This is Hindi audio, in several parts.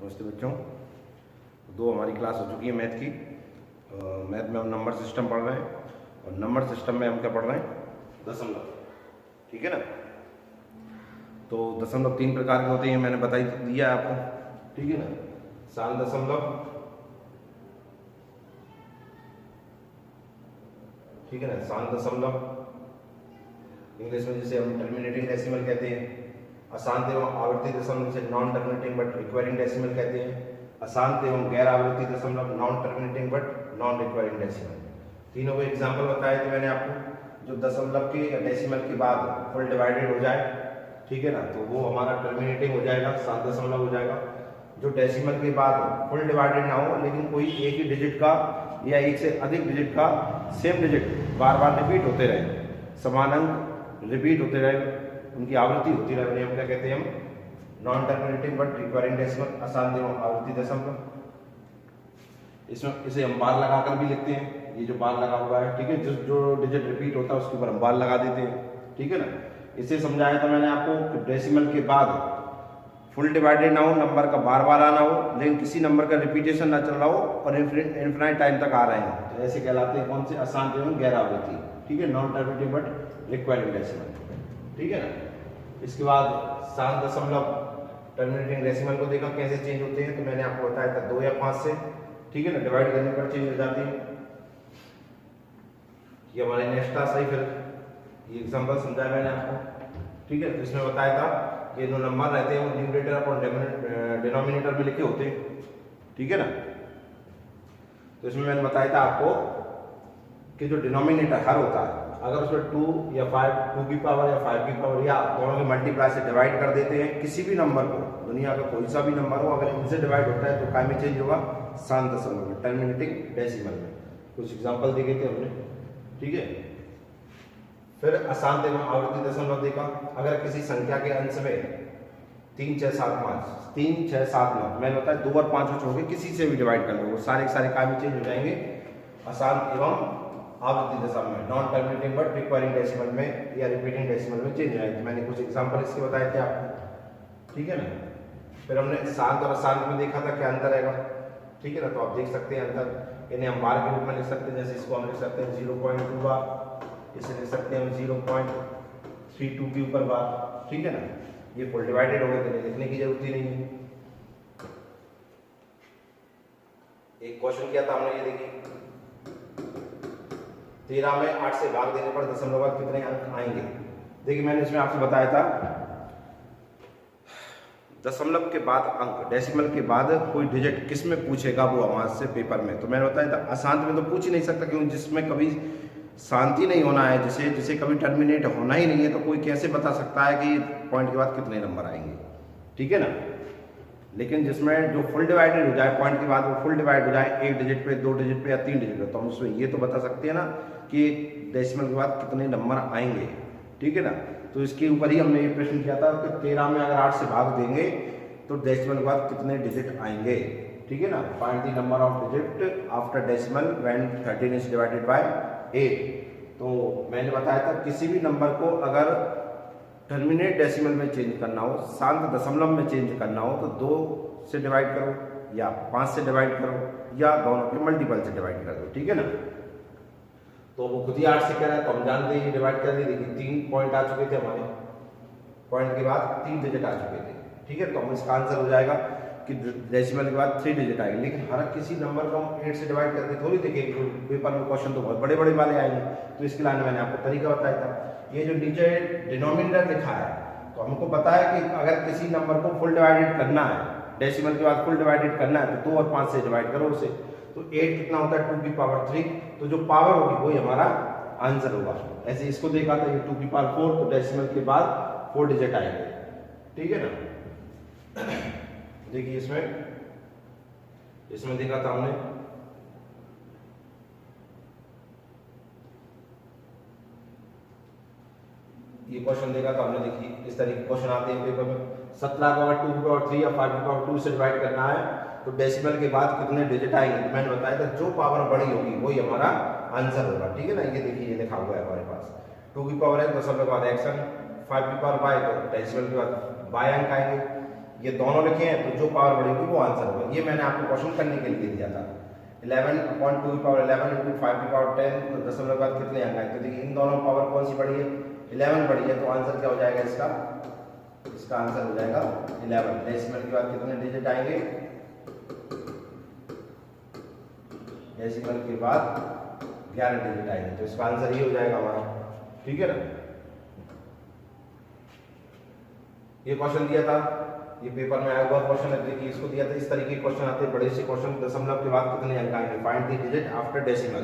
नमस्ते बच्चों। दो हमारी क्लास हो चुकी है मैथ की। मैथ में हम नंबर सिस्टम पढ़ रहे हैं और नंबर सिस्टम में हम क्या पढ़ रहे हैं, दशमलव। ठीक है ना। तो दशमलव तीन प्रकार के होते हैं, मैंने बता दिया है आपको। ठीक है ना। साल दशमलव, ठीक है ना, साल दशमलव, इंग्लिश में जिसे हम टर्मिनेटिंग डेसिमल कहते हैं। अशांत एवं आवर्ती दशमलव से non terminating but requiring decimal कहते हैं। अशांत एवं गैर आवर्ती दशमलव non terminating but non requiring decimal. तीनों को एग्जांपल बताए थे मैंने आपको। जो दशमलव के या डेसिमल के बाद फुल डिवाइडेड हो जाए, ठीक है ना, तो वो हमारा टर्मिनेटिंग हो जाएगा, सात दशमलव हो जाएगा। जो डेसिमल के बाद फुल डिवाइडेड ना हो लेकिन कोई एक ही डिजिट का या एक से अधिक डिजिट का सेम डिजिट बार बार रिपीट होते रहे, समान अंक रिपीट होते रहे, उनकी आवृत्ति होती रहे, हम क्या कहते हैं, हम non terminating but requiring decimal, अशांत एवं आवर्ती दशमलव। इसमें इसे हम बार लगाकर भी लिखते हैं। ये जो बार लगा हुआ है, ठीक है, जो डिजिट रिपीट होता है उसके ऊपर हम बार लगा देते हैं। ठीक है ना। इसे समझाया था मैंने आपको कि डेसिमल के बाद फुल डिवाइडेड ना हो, नंबर का बार बार आना हो, लेकिन किसी नंबर का रिपीटेशन ना चल रहा हो और इन्फिनाइट टाइम तक आ रहे हो, तो ऐसे कहलाते हैं कौन से, अशांत एवं गैर आवृत्ति। ठीक है, non terminating but requiring decimal. ठीक है ना। इसके बाद सात दशमलव टर्मिनेटिंग डेसिमल को देखा कैसे चेंज होते हैं, तो मैंने आपको बताया था 2 या 5 से, ठीक है ना, डिवाइड करने पर चेंज हो जाती है। ये हमारे नेक्स्ट था सही। फिर ये एग्जांपल समझाया मैंने आपको। ठीक है, तो इसमें बताया था कि जो नंबर रहते हैं वो न्यूमरेटर और डिनोमिनेटर में लिखे होते हैं। ठीक है ना। तो इसमें मैंने बताया था आपको कि जो डिनोमिनेटर हर होता है, अगर उसमें 2 या 5, 2 की पावर या 5 की पावर या दोनों के मल्टीप्लाई से डिवाइड कर देते हैं, किसी भी नंबर को, दुनिया का कोई सा भी नंबर हो, अगर इनसे डिवाइड होता है तो काय में चेंज होगा, सात दशमलव में, टर्मिनेटिंग डेसिमल में। कुछ एग्जांपल देखे थे हमने। ठीक है। फिर अशांत एवं आवर्ती दशमलव देखा। अगर किसी संख्या के अंश में 3, 6, 7, 5, 3, 6, 7, 9, मैंने बताया 2 और 5 को छोड़ के किसी से भी डिवाइड कर लो, वो सारे के सारे काय में चेंज हो जाएंगे, अशांत एवं आवृत्ति दशमलव में, non terminating but requiring decimal में या रिपीटिंग डेसिमल में चेंज हो जाएंगे। मैंने कुछ एग्जांपल इसके बताए थे आपको। ठीक है ना। फिर हमने शांत और अशांत में देखा था क्या अंतर है। ठीक है ना। तो आप देख सकते हैं अंतर, इन्हें हम बार के रूप में लिख सकते हैं। जैसे इसको हम लिख सकते हैं 0.2 बार, इसे लिख सकते हैं 0.32 के ऊपर बार। ठीक है ना। ये फुल डिवाइडेड हो गए, तो लिखने की जरूरत ही नहीं है। एक क्वेश्चन किया था हमने, ये देखिए, 13 में 8 से भाग देने पर दशमलव बाद कितने अंक आएंगे। देखिए मैंने इसमें आपसे बताया था दशमलव के बाद अंक, डेसिमल के बाद कोई डिजिट किस में पूछेगा वो हमारे से पेपर में, तो मैंने बताया था अशांत में तो पूछ ही नहीं सकता, क्योंकि जिसमें कभी शांति नहीं होना है, जिसे कभी टर्मिनेट होना ही नहीं है, तो कोई कैसे बता सकता है कि पॉइंट के बाद कितने नंबर आएंगे। ठीक है ना। लेकिन जिसमें जो फुल डिवाइडेड हो जाए, पॉइंट के बाद वो फुल डिवाइड हो जाए, एक डिजिट पे, 2 डिजिट पे या 3 डिजिट पे, तो हम उसमें ये तो बता सकते हैं ना कि डेसिमल के बाद कितने नंबर आएंगे। ठीक है ना। तो इसके ऊपर ही हमने ये प्रश्न किया था कि 13 में अगर 8 से भाग देंगे तो डेसिमल के बाद कितने डिजिट आएंगे। ठीक है ना। Find the number of digit after decimal when 13 is divided by 8। तो मैंने बताया था किसी भी नंबर को अगर टर्मिनेट डेसिमल में चेंज करना हो, शांत दशमलव में चेंज करना हो, तो 2 से डिवाइड करो या 5 से डिवाइड करो या दोनों के मल्टीपल से डिवाइड कर दो। ठीक है ना। तो वो खुद ही 8 से कह रहा है, तो हम जानते हैं डिवाइड कर दी। देखिए 3 पॉइंट आ चुके थे हमारे, पॉइंट के बाद 3 डिजिट आ चुके थे। ठीक है। तो हम इसका आंसर हो जाएगा कि डेसिमल के बाद 3 डिजिट आएंगे। लेकिन हर किसी नंबर को हम 8 से डिवाइड करके थोड़ी देखेंगे, पेपर में क्वेश्चन तो बहुत बड़े बड़े वाले आएंगे। तो इसके लिए मैंने आपको तरीका बताया था। ये जो नीचे डिनोमिनेटर लिखा है, तो हमको पता है कि अगर किसी नंबर को फुल डिवाइडेड करना है, डेसिमल के बाद फुल डिवाइडेड करना है, तो 2 और 5 से डिवाइड करो उसे, तो 8 कितना होता है, 2 की पावर 3, तो जो पावर होगी वही हमारा आंसर होगा। ऐसे इसको देखा था, ये 2 की पावर 4, तो डेसिमल के बाद 4 डिजिट आएंगे। ठीक है ना। देखिए इसमें देखा था हमने, ये क्वेश्चन देखा था हमने। देखिए इस तरह के क्वेश्चन आते हैं पेपर में। 17 को अगर 2 की पावर 3 या 5 की पावर 2 से डिवाइड करना है, तो डेसिमल के बाद कितने डिजिट आएंगे। तो मैंने बताया था जो पावर बड़ी होगी वही हमारा आंसर होगा। ठीक है ना। ये देखिए ये लिखा हुआ है हमारे पास, 2 की पावर है, दशमलव के बाद एक्शन, 5 की पावर y, तो डेसिमल के बाद y अंक आएंगे। ये दोनों लिखे हैं तो जो पावर बढ़ेगी वो आंसर होगा। ये मैंने आपको क्वेश्चन करने के लिए दिया था। 11/2 into 5 तो दशमलव के बाद कितने अंक आए? तो देखिए इन दोनों पावर कौन सी बढ़ी है? 11 बढ़ी है, तो आंसर क्या हो जाएगा इसका? इसका आंसर हो जाएगा 11। डेसिमल के बाद कितने डिजिट आएंगे? डेसिमल के बाद 11 डिजिट आएंगे, तो इसका आंसर ये हो जाएगा हमारा। ठीक है ना? ये क्वेश्चन दिया था, ये पेपर में आया हुआ क्वेश्चन है। देखिए इसको दिया था, इस तरीके के क्वेश्चन आते हैं बड़े से क्वेश्चन, दशमलव के बाद कितने अंक आएंगे, find the digit after decimal.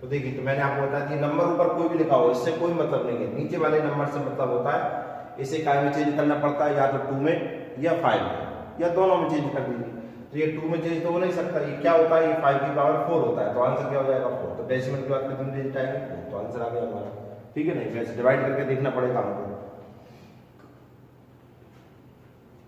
तो देखिए तो मैंने आपको बताया कि नंबर ऊपर कोई भी लिखा हो इससे कोई मतलब नहीं है, नीचे वाले नंबर से मतलब होता है। इसे काय में चेंज करना पड़ता है, या तो 2 में या 5 में, या दोनों में चेंज कर दीजिए। तो ये 2 में चेंज तो हो नहीं सकता, ये क्या होता है, ये 5 की पावर 4 होता है, तो आंसर क्या हो जाएगा 4। तो डेसिमल के बाद कितने डिजिट आएंगे? 4, तो आंसर आ गया हमारा। ठीक है नहीं, वैसे डिवाइड करके देखना पड़ेगा हमको।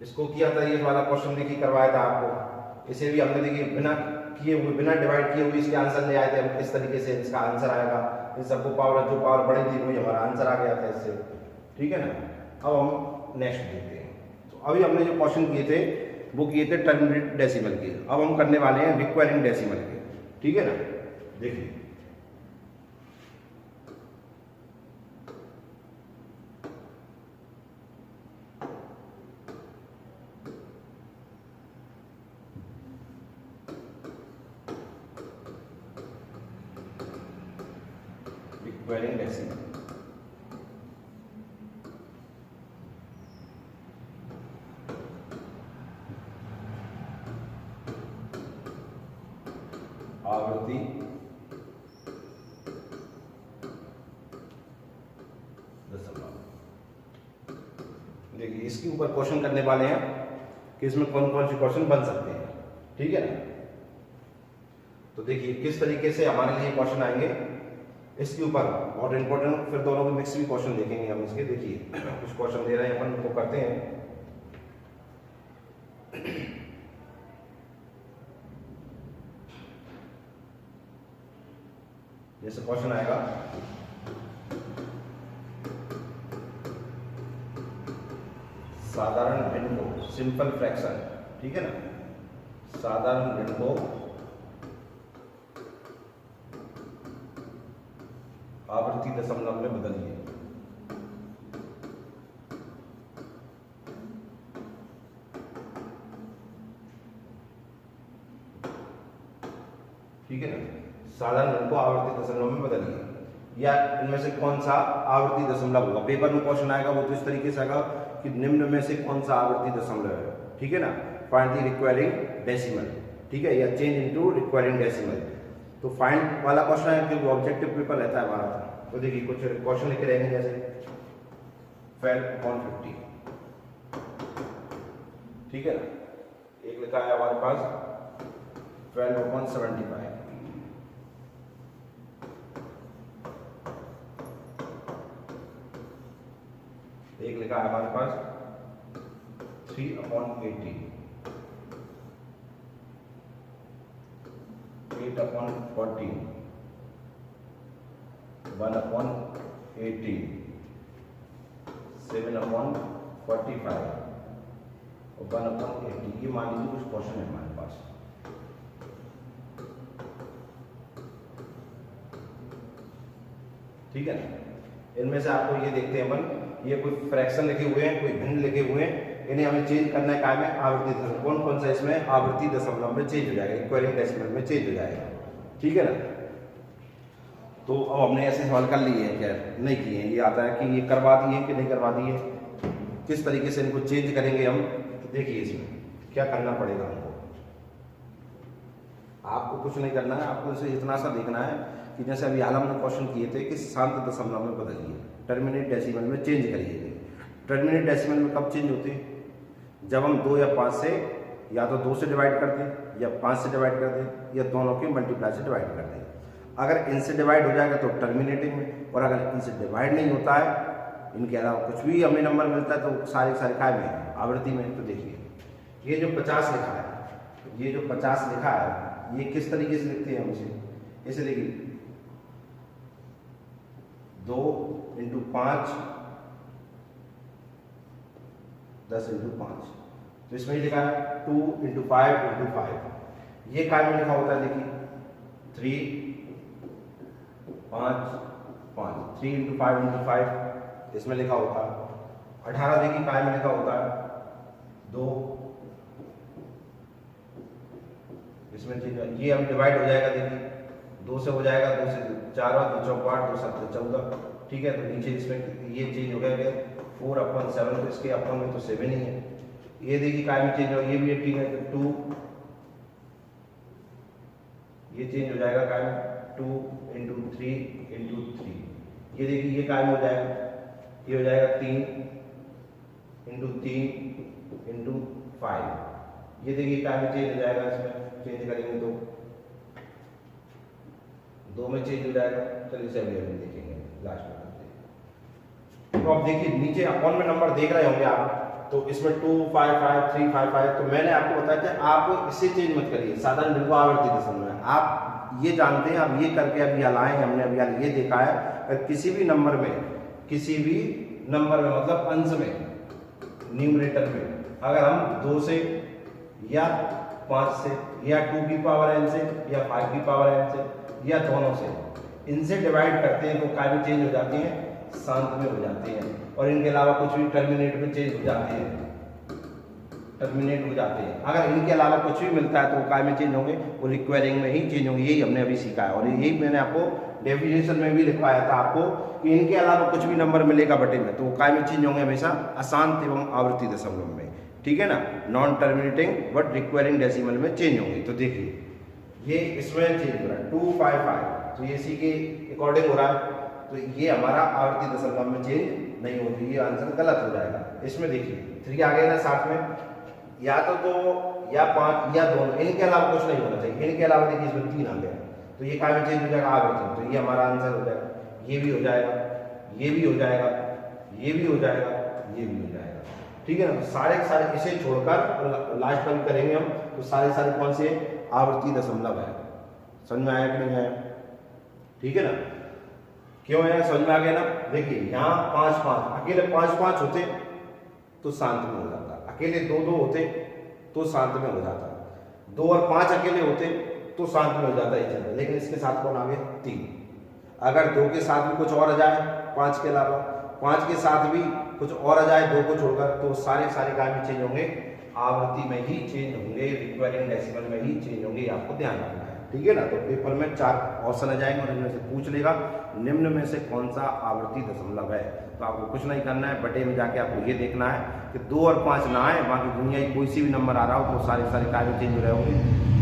इसको किया था, ये वाला क्वेश्चन देखिए करवाया था आपको। इसे भी हमने देखिए बिना किए हुए, बिना डिवाइड किए हुए इसके आंसर ले आए थे हम, किस तरीके से इसका आंसर आएगा। इन सबको पावर, जो पावर बड़ी थी वही हमारा आंसर आ गया था इससे। ठीक है ना? अब हम नेक्स्ट देखते हैं। तो अभी हमने जो क्वेश्चन किए थे वो किए थे टर्मिनेट डेसिमल के, अब हम करने वाले हैं रिक्वायरिंग डेसिमल के। ठीक है ना? देखिए रिक्वायरिंग डेसिमल, आवर्ती दशमलव। देखिए इसके ऊपर क्वेश्चन करने वाले हैं कि इसमें कौन कौन से क्वेश्चन बन सकते हैं। ठीक है ना? तो देखिए किस तरीके से हमारे लिए क्वेश्चन आएंगे इसके ऊपर, बहुत इंपॉर्टेंट। फिर दोनों के मिक्स भी क्वेश्चन देखेंगे हम इसके। देखिए कुछ क्वेश्चन दे रहे हैं, अपन उनको करते हैं। जैसे क्वेश्चन आएगा, साधारण भिन्न को, सिंपल फ्रैक्शन। ठीक है ना? साधारण भिन्न को आवर्ती दशमलव में बदलिए। ठीक है ना? साधारण भिन्न को आवर्ती दशमलव में बदलिए, या इनमें से कौन सा आवर्ती दशमलव होगा। पेपर में क्वेश्चन आएगा वो तो इस तरीके से आएगा कि निम्न में से कौन सा आवर्ती दशमलव है। ठीक है ना? Find the requiring decimal. ठीक है, या चेंज इनटू रिक्वायरिंग डेसिमल। तो फाइंड वाला क्वेश्चन है क्योंकि ऑब्जेक्टिव पेपर रहता है हमारा। तो देखिए कुछ क्वेश्चन लिखे रहेंगे, जैसे 12/50। ठीक है ना? एक लिखा है हमारे पास 12/75। एक लिखा है हमारे पास 3/80, 8/14, 1/18, 7/45 और 1/80। ये मान लीजिए कुछ क्वेश्चन है हमारे पास। ठीक है ना? इनमें से आपको ये देखते हैं अपन, ये कोई फ्रैक्शन लिखे हुए हैं, कोई भिन्न लिखे हुए हैं, इन्हें हमें चेंज करना है काय में, आवर्ती दशमलव। कौन कौन सा इसमें आवर्ती दशमलव में चेंज हो जाएगा, रिक्वायरिंग डेसिमल में चेंज हो जाएगा। ठीक है ना? तो अब हमने ऐसे सवाल कर लिए हैं, क्या नहीं किए हैं, ये आता है कि ये करवा दिए कि नहीं करवा दिए, किस तरीके से इनको चेंज करेंगे हम। तो देखिए इसमें क्या करना पड़ेगा हमको। आपको कुछ नहीं करना है, आपको इसे इतना सा देखना है कि जैसे अभी हाल हमने क्वेश्चन किए थे कि शांत दशमलव में बदलिए, टर्मिनेट डेसिमल में चेंज करिए। टर्मिनेट डेसिमल में कब चेंज होते हैं? जब हम 2 या 5 से, या तो 2 से डिवाइड कर दें या 5 से डिवाइड कर दें, या दोनों के मल्टीप्लाई से डिवाइड कर दें। अगर इनसे डिवाइड हो जाएगा तो टर्मिनेटिंग में, और अगर इनसे डिवाइड नहीं होता है, इनके अलावा कुछ भी हमें नंबर मिलता है तो सारे सारे काय में, आवर्ती में। तो देखिए ये जो 50 लिखा है, ये जो 50 लिखा है, ये किस तरीके से लिखते हैं हम इसे? इसे देखिए 2 × 5 10 × 5, तो इसमें लिखा है 2 × 5 × 5, ये काय में लिखा होता है, देखिए 3 5 5, 3 × 5 × 5 इसमें लिखा होता है। 18 देखिए काय में लिखा होता है 2, इसमें ये हम डिवाइड हो जाएगा, देखिए 2 से हो जाएगा, 2 से 4 और 2 चौक 8, 2 7 14, ठीक है। तो नीचे इसमें ये चेंज हो गया 4/7, तो इसके अपन में तो 7 ही है। ये देखिए काय में चेंज हो, ये भी 18 है, तो 2 ये चेंज हो जाएगा काय में 2 × 3 × 3, ये देखिए ये काय में हो जाएगा, ये हो जाएगा 3 × 3 × 5, ये देखिए काय में चेंज हो जाएगा, इसमें चेंज करेंगे तो 2 में चेंज हो जाएगा। चलिए इसे अभी अभी देखेंगे लास्ट में। तो अब देखिए नीचे अपॉन में नंबर देख रहे होंगे आप, तो इसमें 2 5 5 3 5 5, तो मैंने आपको बताया था आप इसे चेंज मत करिए, साधारण बिल्कुल आवर्ती दशमलव में आप ये जानते हैं। अब ये करके अभी हलाएं, हमने अभी ये देखा है किसी भी नंबर में मतलब अंश में, न्यूमरेटर में अगर हम 2 से या 5 से या 2 की पावर n से या 5 की पावर n से या दोनों से इनसे डिवाइड करते हैं तो काय में चेंज हो जाती हैं, शांत में हो जाते हैं। और इनके अलावा कुछ भी टर्मिनेट में चेंज हो जाते हैं, टर्मिनेट हो जाते हैं। अगर इनके अलावा कुछ भी मिलता है तो वो काय में चेंज होंगे, वो रिक्वायरिंग में ही चेंज होंगे। यही हमने अभी सीखा है और यही मैंने आपको डेफिनेशन में भी लिखवाया था आपको कि इनके अलावा कुछ भी नंबर मिलेगा बटे में तो वो काय में चेंज होंगे हमेशा अशांत एवं आवर्ती दशमलव में, ठीक है ना। Non terminating but requiring decimal में चेंज होंगे। तो देखिए ये इसमें चेंज हो रहा है 2 5 5, तो ये इसी के अकॉर्डिंग हो रहा है, तो ये हमारा आवर्ती दशमलव में चेंज नहीं होती, ये आंसर गलत हो जाएगा। इसमें देखिए 3 आ गए ना साथ में, या तो 2 या 5 या दोनों, इनके अलावा कुछ नहीं होना चाहिए। इनके अलावा देखिए इसमें 3 आ गया, तो ये काय में चेंज हो जाएगा आवर्ती, तो ये हमारा आंसर हो जाएगा। ये भी हो जाएगा, ये भी हो जाएगा, ये भी हो जाएगा, ये भी हो जाएगा, ठीक है ना। तो सारे के सारे इसे छोड़कर लास्ट में करेंगे हम, तो सारे कौन से आवर्ती दशमलव है। समझ में आया कि नहीं आया, ठीक है ना। क्यों है समझ में आ गया ना। देखिए यहाँ 5 5, अकेले 5 5 होते तो शांत में हो जाता, अकेले 2 2 होते तो शांत में हो जाता, 2 और 5 अकेले होते तो शांत में हो जाता ही चलता। लेकिन इसके साथ कौन आ गया 3, अगर 2 के साथ भी कुछ और आ जाए 5 के अलावा, 5 के साथ भी कुछ और आ जाए 2 को छोड़कर, तो सारे काय में चेंज होंगे, आवृत्ति में ही चेंज होंगे, रिक्वायरिंग डेसिमल में ही चेंज होंगे, आपको ध्यान रखना है, ठीक है ना। तो पेपर में 4 ऑप्शन आ जाएंगे और इनमें से पूछ लेगा निम्न में से कौन सा आवर्ती दशमलव है। तो आपको कुछ नहीं करना है, बटे में जाके आपको ये देखना है कि 2 और 5 ना आए, बाकी दुनिया की कोई सी भी नंबर आ रहा हो तो सारे काय में चेंज हो रहे होंगे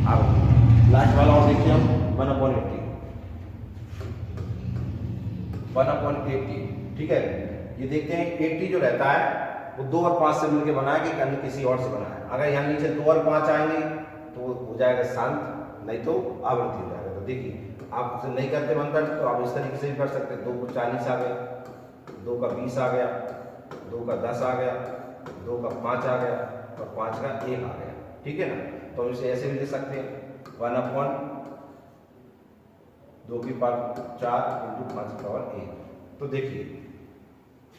आवृत्ति। लास्ट वाला और देखिए हम 1/80, ठीक है। ये देखते हैं 80 जो रहता है वो 2 और 5 से मिलकर बना है कि अन्य किसी और से बना है। अगर यहाँ नीचे 2 और 5 आएंगे तो हो जाएगा शांत, नहीं तो आवृत्ति हो जाएगा। तो देखिए आप उसे नहीं करते बनकर तो आप इस तरीके से भी कर सकते हैं। 2 को 40 आ गया, 2 का 20 आ गया, 2 का 10 आ गया, 2 का 5 आ गया और 5 का 1 आ गया, ठीक है ना। तो हम इसे ऐसे भी लिख सकते हैं 1/2 की पावर 4 × 5 की पावर 1। तो देखिए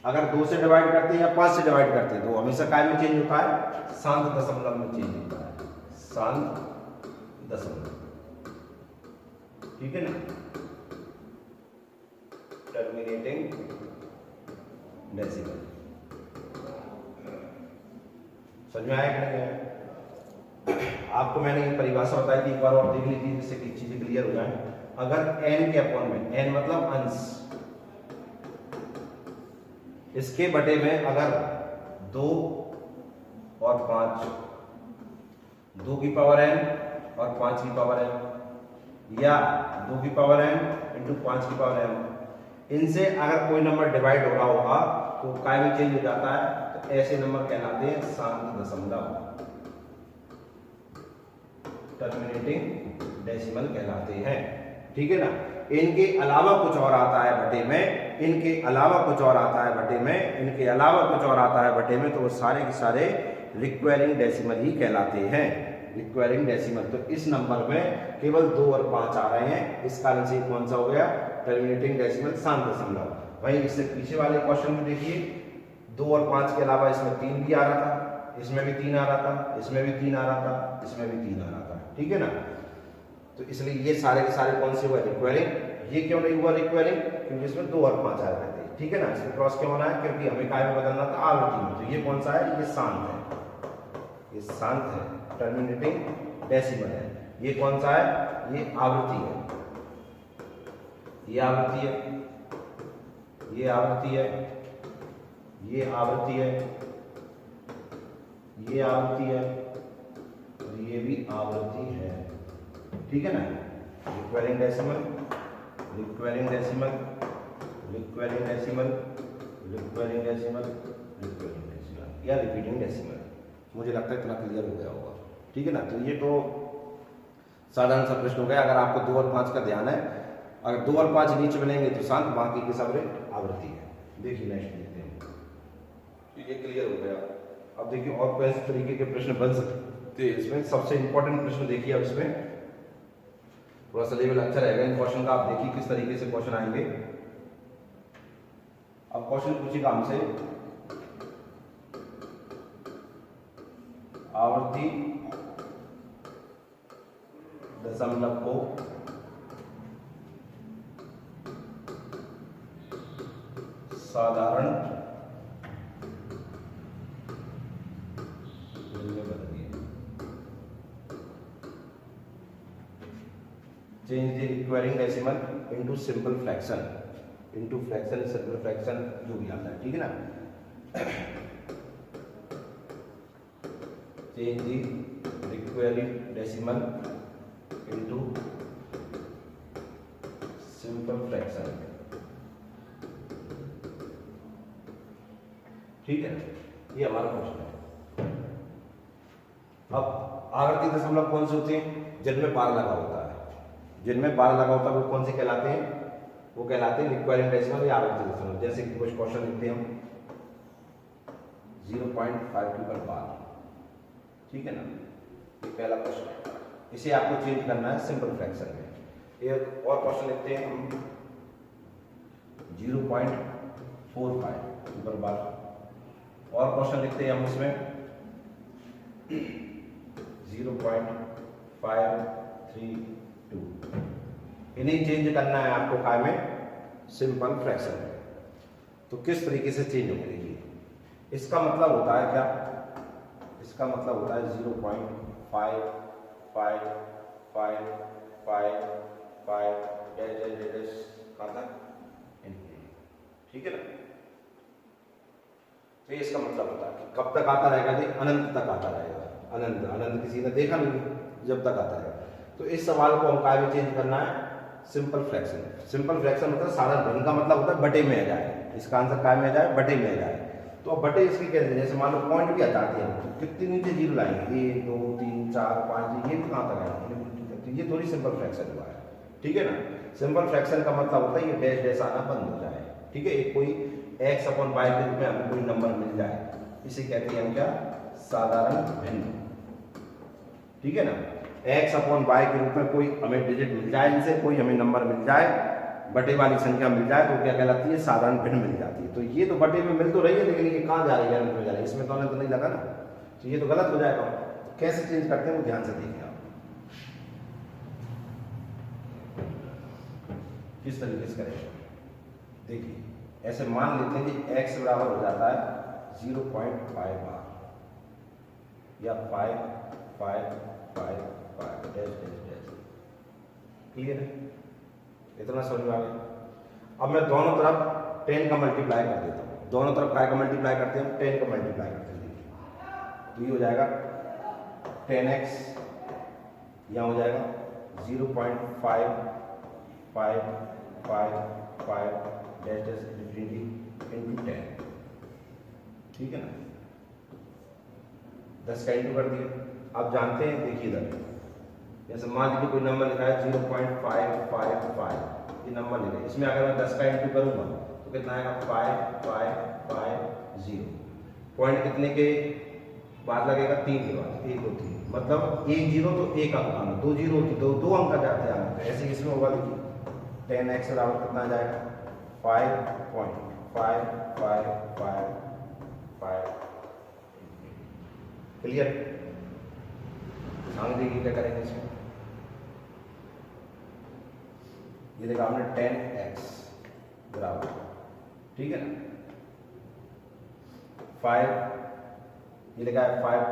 अगर 2 से डिवाइड करते हैं या 5 से डिवाइड करते हैं तो हमेशा काय में चेंज होता है, शांत दशमलव में चेंज होता है, शांत दशमलव, ठीक है ना। टर्मिनेटिंग डेसिमल समझ में आया कि नहीं? आपको मैंने ये परिभाषा बताई थी, एक बार और देख लीजिए जिससे कि चीजें क्लियर हो जाए। अगर n के अपॉन में, n मतलब अंश, इसके बटे में अगर 2 और 5, 2 की पावर n और 5 की पावर n, या 2 की पावर n इंटू 5 की पावर n, इनसे अगर कोई नंबर डिवाइड हो रहा होगा तो काय में चेंज हो जाता है। तो ऐसे नंबर कहलाते हैं शांत दशमलव, टर्मिनेटिंग डेसिमल कहलाते हैं, ठीक है ना। इनके अलावा कुछ और आता है बटे में, इनके अलावा कुछ और आता है बटे में, इनके अलावा कुछ और आता है बटे में, तो वो सारे के सारे रिक्वायरिंग डेसिमल ही कहलाते हैं, रिक्वायरिंग डेसिमल। तो इस नंबर में केवल 2 और 5 आ रहे हैं, इस कारण से कौन सा हो गया, टर्मिनेटिंग डेसिमल, शांत दशमलव। वहीं इससे पीछे वाले क्वेश्चन में देखिए 2 और 5 के अलावा इसमें 3 भी आ रहा था, इसमें भी 3 आ रहा था, इसमें भी 3 आ रहा था, इसमें भी 3 आ रहा था, ठीक है ना। तो इसलिए ये सारे के सारे कौन से हुए रिक्वायरिंग। ये क्यों नहीं हुआ रिक्वायरिंग, क्योंकि इसमें 2 और 5 आ रहे थे, ठीक है ना। इसमें क्रॉस क्यों होना है, क्योंकि हमें काय में बदलना था आवृत्ति में। तो ये कौन सा है, ये शांत है, ये शांत है, टर्मिनेटिंग डेसिमल है। ये कौन सा है, ये आवृत्ति है, ये आवृत्ति है, ये आवृत्ति है, ये आवृत्ति है, ये आवृत्ति है, और ये भी आवृत्ति है, ठीक है ना। Requiring decimal, requiring decimal, requiring decimal, requiring decimal, requiring decimal या रिपीटिंग डेसिमल। मुझे लगता है इतना क्लियर हो गया होगा, ठीक है ना। तो ये तो साधारण सा प्रश्न हो गया। अगर आपको 2 और 5 का ध्यान है, अगर 2 और 5 नीचे मिलेंगे तो शांत, बाकी के सब आवृत्ति है। देखिए नेक्स्ट देखते हैं, तो ये क्लियर हो गया। अब देखिए और कैसे तरीके के प्रश्न बन सकते हैं इसमें। सबसे इंपॉर्टेंट प्रश्न देखिए, अब इसमें थोड़ा सा लेवल अच्छा रहेगा इन क्वेश्चन का। आप देखिए किस तरीके से क्वेश्चन आएंगे। अब क्वेश्चन पूछेगा हमसे आवर्ती दशमलव को साधारण में बदलिए। Change the requiring decimal into simple fraction, into fraction, simple fraction, जो भी आता है, ठीक है ना। Change the requiring decimal into simple fraction, ठीक है। ये हमारा क्वेश्चन है। अब आवर्ती दशमलव कौन से होते हैं, जिनमें बार लगा होता है, जिनमें बार लगा होता है वो कौन से कहलाते हैं, वो कहलाते हैं रिक्वायरिंग डेसिमल या आवर्ती दशमलव। जैसे कि कुछ क्वेश्चन लिखते हैं हम 0.52 पर बार, ठीक है ना। ये पहला क्वेश्चन है, इसे आपको चेंज करना है सिंपल फ्रैक्शन में। एक और क्वेश्चन लिखते हैं हम 0.45 पर बार, और क्वेश्चन लिखते हैं हम इसमें 0.532। इन्हें चेंज करना है आपको काय में, सिंपल फ्रैक्शन में। तो किस तरीके से चेंज होंगे देखिए। इसका मतलब होता है क्या, इसका मतलब होता है 0.5555 कहाँ तक, ठीक है ना। तो इसका मतलब होता है कि कब तक आता रहेगा, जी अनंत तक आता रहेगा। अनंत, अनंत किसी ने देखा नहीं जब तक आता रहेगा। तो इस सवाल को हम काय में चेंज करना है, सिंपल फ्रैक्शन। सिंपल फ्रैक्शन मतलब साधारण भिन्न का मतलब होता है बटे में आ जाए। इसका आंसर काय में आ जाए, बटे में आ जाए। तो अब बटे इसकी कैसे, जैसे मान लो पॉइंट भी हटाते हैं तो कितनी नीचे जीरो लाएंगे, 1 2 3 4 5, ये भी कहाँ तक आएंगे, तो ये थोड़ी सिंपल फ्रैक्शन हुआ है, ठीक है ना। सिंपल फ्रैक्शन का मतलब होता है ये डैश डैश आना बंद हो जाए, ठीक है। एक कोई x/y के रूप में हमें कोई नंबर मिल जाए, इसे कहते हैं हम क्या, साधारण भिन्न, ठीक है ना। x/y के रूप में कोई हमें डिजिट मिल जाए, इनसे कोई हमें नंबर मिल जाए, बटे वाली संख्या मिल जाए, तो क्या कहलाती है, साधारण भिन्न मिल जाती है। तो ये तो बटे में मिल तो रही है, लेकिन ये कहाँ जा रही है, अनंत में जा रही है, इसमें तो अनंत नहीं लगा ना, तो ये तो गलत हो जाएगा। तो कैसे चेंज करते हैं वो ध्यान से देखिए आप, किस तरीके से करेंगे। देखिए ऐसे मान लेते हैं कि x बराबर हो जाता है 0.5 बार या 5 डैश डैश डैश, क्लियर है, इतना समझ में आ गया। अब मैं दोनों तरफ 10 का मल्टीप्लाई कर देता हूँ, दोनों तरफ काय का मल्टीप्लाई करते हैं, 10 का मल्टीप्लाई करते हैं। तो ये हो जाएगा 10x, यहाँ हो जाएगा 0.555 डैश डैश इंफिनिटी इंटू 10, ठीक है ना। 10 का इंटू कर दिया। आप जानते हैं, देखिए इधर जैसे मान लीजिए कोई नंबर लिखा है 0.555, ये नंबर लिखा है, इसमें अगर मैं 10 का इंटू करूंगा तो कितना आएगा, 5550। पॉइंट कितने के बाद लगेगा, 3 के बाद, 1 2 3, मतलब 1 0 तो 1 अंक आना, 2 0 होती तो 2 अंक जाते हैं। तो ऐसे इसमें होगा, देखिए 10x बराबर कितना आ जाएगा, 5.5555। क्लियर? आगे देखिए क्या करेंगे इसमें। ये देखा हमने 10x बराबर, ठीक है ना, 5, ये लिखा है 5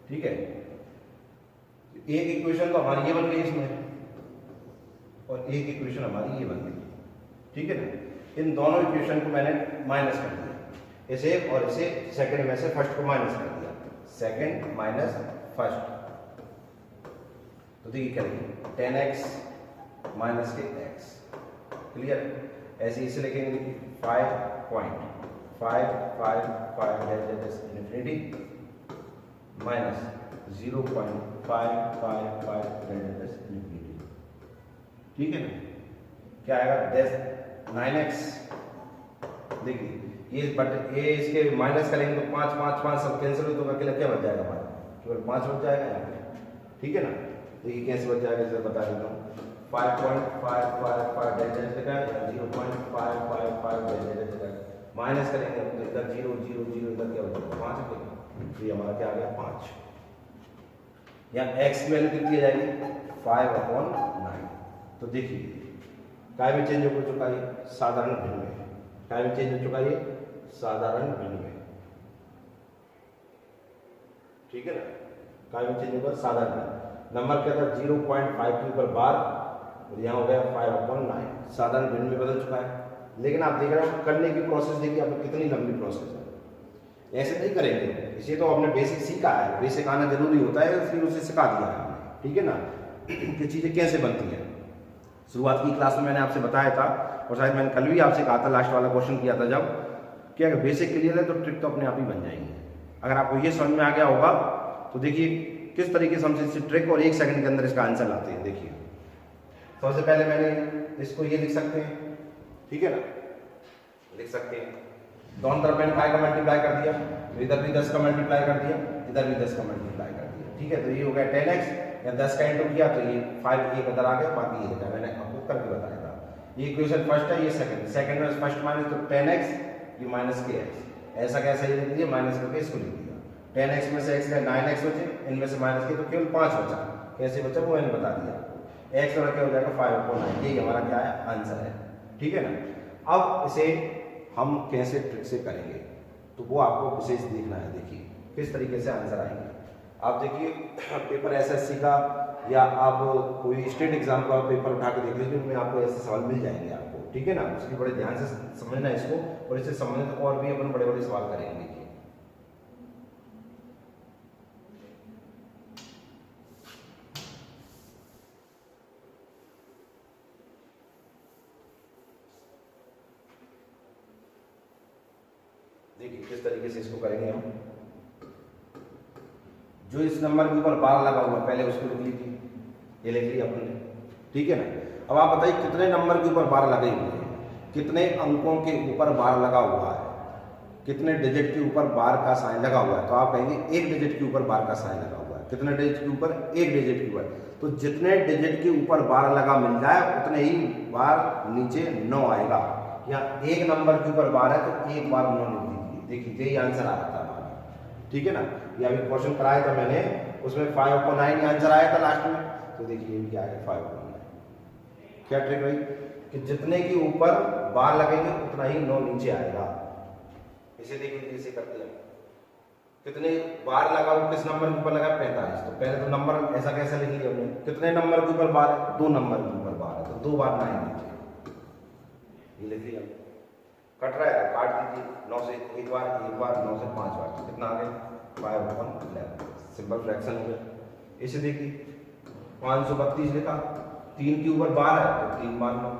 ठीक है। एक इक्वेशन तो हमारी ये बन गई इसमें, और एक इक्वेशन हमारी ये बन गई, ठीक है ना। इन दोनों इक्वेशन को मैंने माइनस कर दिया, इसे और इसे, सेकंड में से फर्स्ट को माइनस कर दिया, सेकंड माइनस फर्स्ट, तो देखिए क्या लिखेंगे 10x माइनस के x, क्लियर। ऐसे इसे लिखेंगे 5.555 इन्फिनिटी माइनस 0.555 इन्फिनिटी, ठीक है ना। क्या आएगा 9x, देखिए ये बट ये इसके माइनस करेंगे तो 5 5 5 सब कैंसिल हो, तो अकेला क्या बच जाएगा हमारा, केवल 5 बच जाएगा यहाँ पे, ठीक है ना। देखिए कैसे बच जाएगा, इसे बता देता हूँ। 5.555 लिखा है, 0.555 माइनस करेंगे तो इधर 0 0 0, इधर क्या बचेगा 5 बचेगा, तो ये हमारा क्या आ गया 5। यहाँ x की वैल्यू कितनी आ जाएगी 5/9। तो देखिए काय में चेंज हो चुका है, साधारण भिन्न में, काय में चेंज हो चुका है साधारण भिन्न में, ठीक है ना। काय में चेंज होगा साधारण भिन्न, नंबर क्या था 0.5 के ऊपर बार, और यहाँ हो गया 5/9, साधारण भिन्न में बदल चुका है। लेकिन आप देख रहे हो करने की प्रोसेस, देखिए आप कितनी लंबी प्रोसेस है, ऐसे नहीं करेंगे, इसे तो आपने बेसिक सीखा है, बेसिक आना जरूरी होता है, फिर उसे सिखा दिया है हमने, ठीक है ना, कि चीज़ें कैसे बनती हैं। शुरुआत की क्लास में मैंने आपसे बताया था, और शायद मैंने कल भी आपसे कहा था, लास्ट वाला क्वेश्चन किया था जब, कि अगर बेसिक क्लियर है तो ट्रिक तो अपने आप ही बन जाएंगी। अगर आपको ये समझ में आ गया होगा तो देखिए किस तरीके से हम इस ट्रिक और 1 सेकंड के अंदर इसका आंसर लाते हैं। देखिए सबसे पहले मैंने इसको ये लिख सकते हैं, ठीक है ना, लिख सकते हैं दोनों तरफ मैंने 5 का मल्टीप्लाई कर दिया, तो इधर भी 10 का मल्टीप्लाई कर दिया, इधर भी 10 का मल्टीप्लाई कर दिया, ठीक है। तो ये हो गया 10x, या 10 का इंटू किया तो ये 5 एक इधर आ गया, बाकी ये लिखा, मैंने आपको करके बताया था। ये इक्वेशन फर्स्ट है, ये सेकंड में फर्स्ट माइनस, तो 10x ये माइनस के x, ऐसा कैसा ये लिख दिया, माइनस करके इसको लिख दिया। 10x में से x का 9x बचे, इनमें से माइनस किया तो केवल 5 बचा, कैसे बचा वो मैंने बता दिया। x और क्या हो जाएगा 5/9, यही हमारा क्या है आंसर है, ठीक है ना। अब इसे हम कैसे ट्रिक से करेंगे तो वो आपको विशेष देखना है, देखिए किस तरीके से आंसर आएंगे। आप देखिए पेपर एसएससी का या आप कोई स्टेट एग्जाम का पेपर उठा के देख लीजिए, उनमें आपको ऐसे सवाल मिल जाएंगे आपको, ठीक है ना। उसकी बड़े ध्यान से समझना इसको, और इससे संबंधित और भी अपन बड़े बड़े सवाल करेंगे। देखिए किस तरीके से इसको करेंगे हम। जो इस नंबर के ऊपर 12 लगा हुआ पहले उसको लिख लीजिए, ये लिख लिया अपने, ठीक है ना। अब आप बताइए कितने नंबर के ऊपर 12 लगे हुए हैं, कितने अंकों के ऊपर 12 लगा हुआ है, कितने डिजिट के ऊपर बार का साइन लगा हुआ है। तो आप कहेंगे 1 डिजिट के ऊपर बार का साइन लगा हुआ है, कितने डिजिट के ऊपर 1 डिजिट के ऊपर, तो जितने डिजिट के ऊपर 12 लगा मिल जाए उतने ही बार नीचे 9 आएगा। या एक नंबर के ऊपर 12 है तो एक बार 9 लिख दीजिए, देखिए यही आंसर आ रहा था हमारा, ठीक है ना। ये अभी क्वेश्चन कराया था मैंने, उसमें 5/9 आंसर आया था लास्ट में, तो देखिए ये क्या है 5/9। क्या ट्रिक भाई कि जितने के ऊपर बार लगेंगे उतना ही 9 नीचे आएगा। इसे देखिए इसे करते हैं, कितने बार लगा हुआ, किस नंबर के ऊपर लगा 45, तो पहले तो नंबर ऐसा कैसे लिख लिया हमने, कितने नंबर के ऊपर बार है, 2 नंबर के ऊपर बार है, तो 2 बार 9 नीचे, ये लिख लिया। कट रहा है तो काट दीजिए, 9 से एक बार 9 से 5 बार, तो कितना आ गया 5/11, सिंपल फ्रैक्शन हो गया। इसे देखिए 532 लिखा, 3 के ऊपर बार है तो 3 बार 9,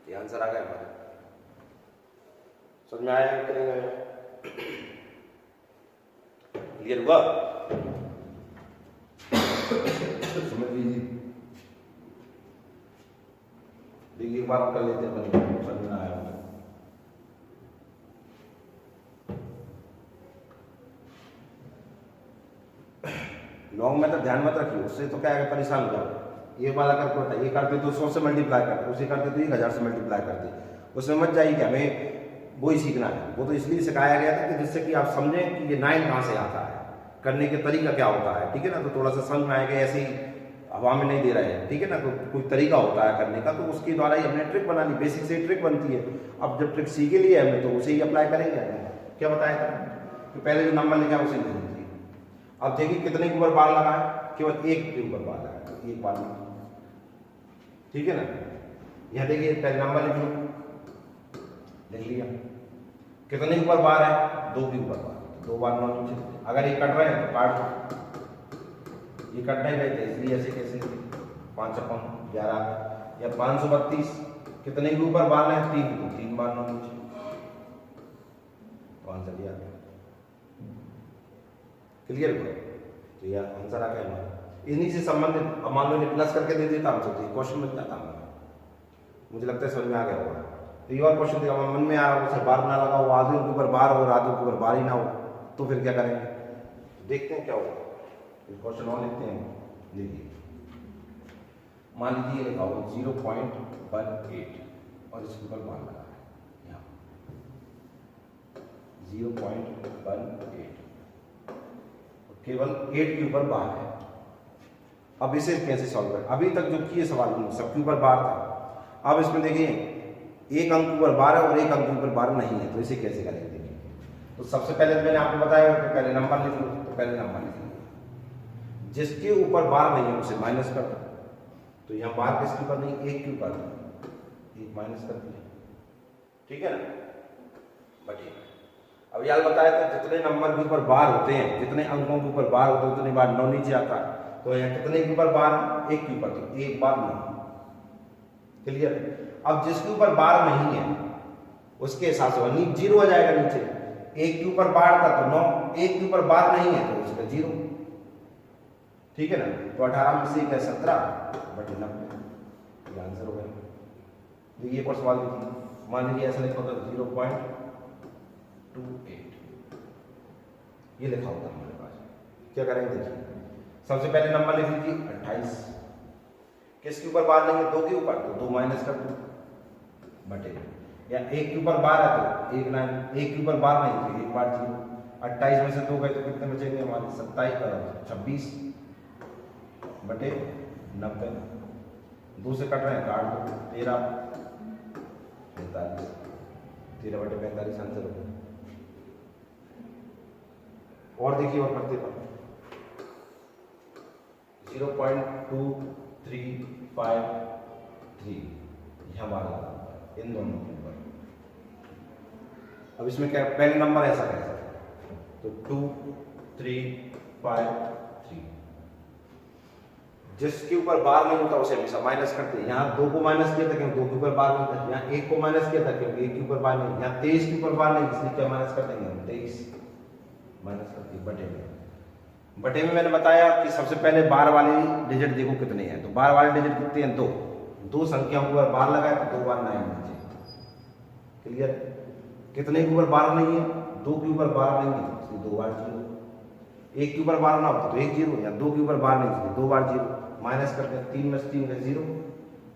ये आंसर आ गया हमारा। समझ में आया कि नहीं आया, क्लियर हुआ, समझ लीजिए। देखिए एक बार कर लेते हैं, समझ में आया होगा। लॉन्ग मेथड ध्यान मत रखिए, उससे तो क्या है परेशान हो जाओ। ये वाला करके होता है, ये करते तो 100 से मल्टीप्लाई करते, उसे करते तो 1000 से मल्टीप्लाई करते, उसमें मत जाइए कि हमें वही सीखना है। वो तो इसलिए सिखाया गया था कि जिससे कि आप समझें कि ये 9 कहाँ से आता है, करने के तरीका क्या होता है, ठीक है ना। तो थोड़ा सा समझ में आएगा, ऐसे ही हवा में नहीं दे रहे हैं, ठीक है ना। कोई तरीका होता है करने का, तो उसके द्वारा ही हमने ट्रिक बना ली, बेसिक से ट्रिक बनती है। अब जब ट्रिक सीख लिए हमने तो उसे ही अप्लाई करेंगे। क्या बताया था कि पहले जो नंबर लिखा उसे लिख लीजिए। अब देखिए कितने के ऊपर बार लगा है, केवल एक के ऊपर बार लगा, तो एक बार, ठीक है ना। यहाँ देखिए पहले नंबर लिख लो, लिख लिया। कितने के ऊपर बार है, 2 के ऊपर बार, 2 बार 9 नीचे। अगर ये कट रहे हैं तो काट दो, ये कट नहीं रहे थे इसलिए ऐसे कैसे 5/11 या 532। कितने के ऊपर बार है, 3 को, 3 बार 9 नीचे, तो आंसर दिया। क्लियर हुआ, तो यह आंसर आ गया हमारा। इन्हीं से संबंधित अब मान लो प्लस करके दे देता हमसे तो क्वेश्चन मिल जाता हमारा। मुझे लगता है समझ में आ गया होगा। तो ये और क्वेश्चन देखा मन में आ रहा हो, बार ना लगा हो, आधे के ऊपर बार हो और आधे के ऊपर बार ही ना हो, तो फिर क्या करेंगे, देखते हैं क्या होगा। क्वेश्चन और लिखते हैं, देखिए मान लीजिए लिखा हो 0.18 और इसके ऊपर बार लगा है, यहाँ 0.18, केवल 8 के ऊपर बार है। अब इसे कैसे सॉल्व करें, अभी तक जो किए सवाल सबके ऊपर बार था। अब इसमें देखिए एक अंक ऊपर बार है और एक अंक ऊपर बार नहीं है, तो इसे कैसे करेंगे देखिए। तो सबसे पहले मैंने आपको बताया कि पहले नंबर लिख लो, तो पहले नंबर लिख लो, जिसके ऊपर बार नहीं है उसे माइनस कर दो। तो यहाँ बार किसके ऊपर नहीं, एक के ऊपर, एक माइनस कर दिया, ठीक है ना। बटे अब यार बताया था जितने नंबर के ऊपर बार होते हैं, जितने अंकों के ऊपर बार होते हैं उतनी बार 9 नीचे आता है। तो यहाँ कितने के ऊपर बार, एक के ऊपर, तो एक बार नहीं। क्लियर। अब जिसके ऊपर बार नहीं है उसके हिसाब से 0 आ जाएगा नीचे। एक के ऊपर बार था तो 9, एक के ऊपर बार नहीं है तो उसका 0, ठीक है ना। तो 18 में से 17 बटे 90, ये आंसर हो गया। देखिए एक और सवाल देखिए, मान लीजिए ऐसा लिखा होता 0.28, ये लिखा होता हमारे पास। क्या करेंगे देखिए, सबसे पहले नंबर लिख लीजिए 28, किसके ऊपर बार नहीं है, 2 के ऊपर, तो 2 माइनस कर दो बटे, या एक के ऊपर बार है तो 1 9, एक के ऊपर बार नहीं तो 1 बार 0। 28 में से 2 गए तो कितने बचेंगे हमारे, 26 बटे 90, 2 से कट रहे हैं काट दो, 13 45, 13 बटे 45 आंसर हो गया। और देखिए और करते हैं 0.2353 यह बार लगा इन दोनों के ऊपर। अब इसमें क्या पहले नंबर ऐसा कैसा, तो 2 3 5 3, जिसके ऊपर बार नहीं होता उसे हमेशा माइनस करते हैं। यहाँ 2 को माइनस किया था क्योंकि 2 के ऊपर बार नहीं था, यहाँ 1 को माइनस किया था क्योंकि 1 के ऊपर बार नहीं, यहाँ 23 के ऊपर बार नहीं, इसलिए क्या माइनस कर देंगे, 23 माइनस करते बटे में। बटे में मैंने बताया कि सबसे पहले बार वाले डिजिट देखो कितने हैं, तो बार वाले डिजिट कितने हैं, 2 संख्या के ऊपर बार लगाए तो 2 बार 9 नीचे। क्लियर। कितने के ऊपर बार नहीं है, 2 के ऊपर बार नहीं है इसलिए 2 बार 0, 1 के ऊपर बार ना होता तो 1 0, या 2 के ऊपर बार नहीं इसलिए 2 बार 0, माइनस करते हैं 3 में 3 है 0,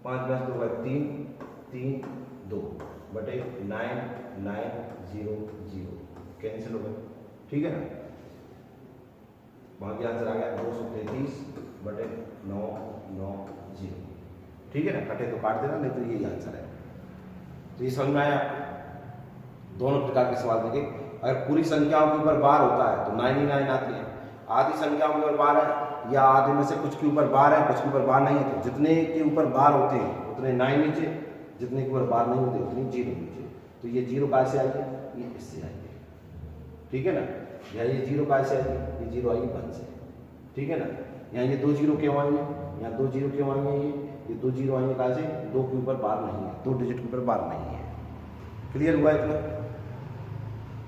5 में 2 है 3 3 2 बटे 9 9 0 0 कैंसिल हो गए, ठीक है ना। वहां की आंसर आ गया 233 बटे 9 9 0, ठीक है ना। कटे तो काट देना, नहीं तो यही आंसर है। तो ये समझ में आया। दोनों प्रकार के सवाल देखे, अगर पूरी संख्याओं के ऊपर बार होता है तो 99 आती है, आधी संख्याओं के ऊपर बार है या आधे में से कुछ के ऊपर बार है कुछ के ऊपर बार नहीं है, तो जितने के ऊपर बार होते हैं उतने 9 नीचे, जितने के ऊपर बार नहीं होते उतने 0 नीचे। तो ये 0 कहाँ से आएगी, ये इससे आएगी, ठीक है ना। यहाँ ये 0 कहाँ से आएगी, ये 0 आएगी 1 से, ठीक है ना। यहाँ ये 2 0 क्यों आएंगे, यहाँ 2 0 क्यों आएंगे, ये 2 0 आएंगे कहाँ से, 2 के ऊपर बार नहीं है, 2 डिजिट के ऊपर बार नहीं है। क्लियर हुआ इतना।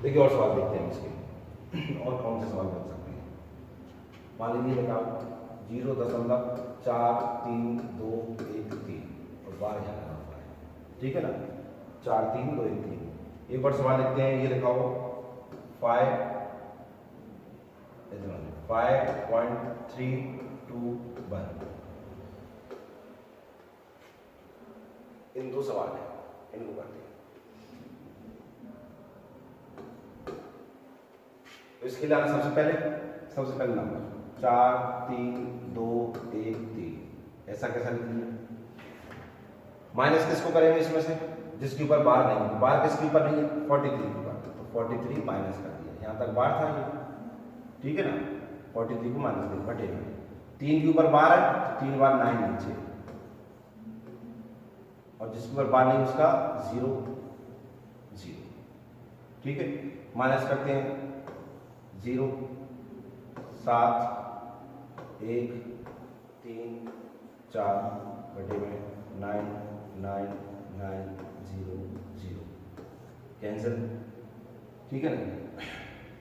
देखिए और सवाल देखते हैं इसके, और कौन से सवाल बन सकते हैं। मान लीजिए बताओ 0.4321 और बार यहाँ लगा हुआ है, ठीक है ना, 43213। एक बार सवाल लिखते हैं, ये लिखा हो 5 इतना 5.321। इन दो सवाल है, इनको करते हैं। तो इसके लिए आना सबसे पहले नंबर 4 3 2 1 3, ऐसा कैसा लिख दिया। माइनस किसको करेंगे इसमें से, जिसके ऊपर बार नहीं है। बार किसके ऊपर नहीं है, 43 के ऊपर, तो 43 माइनस कर दिया। यहाँ तक बार था ये, ठीक है ना। 43 को माइनस कर बटे 3 के ऊपर बार है, 3 बार 9 नीचे, और जिसके ऊपर बार नहीं उसका 0 0, ठीक है। माइनस करते हैं 0 7 1 3 4 बटे में 9 9 9 0 0, कैंसिल, ठीक है ना।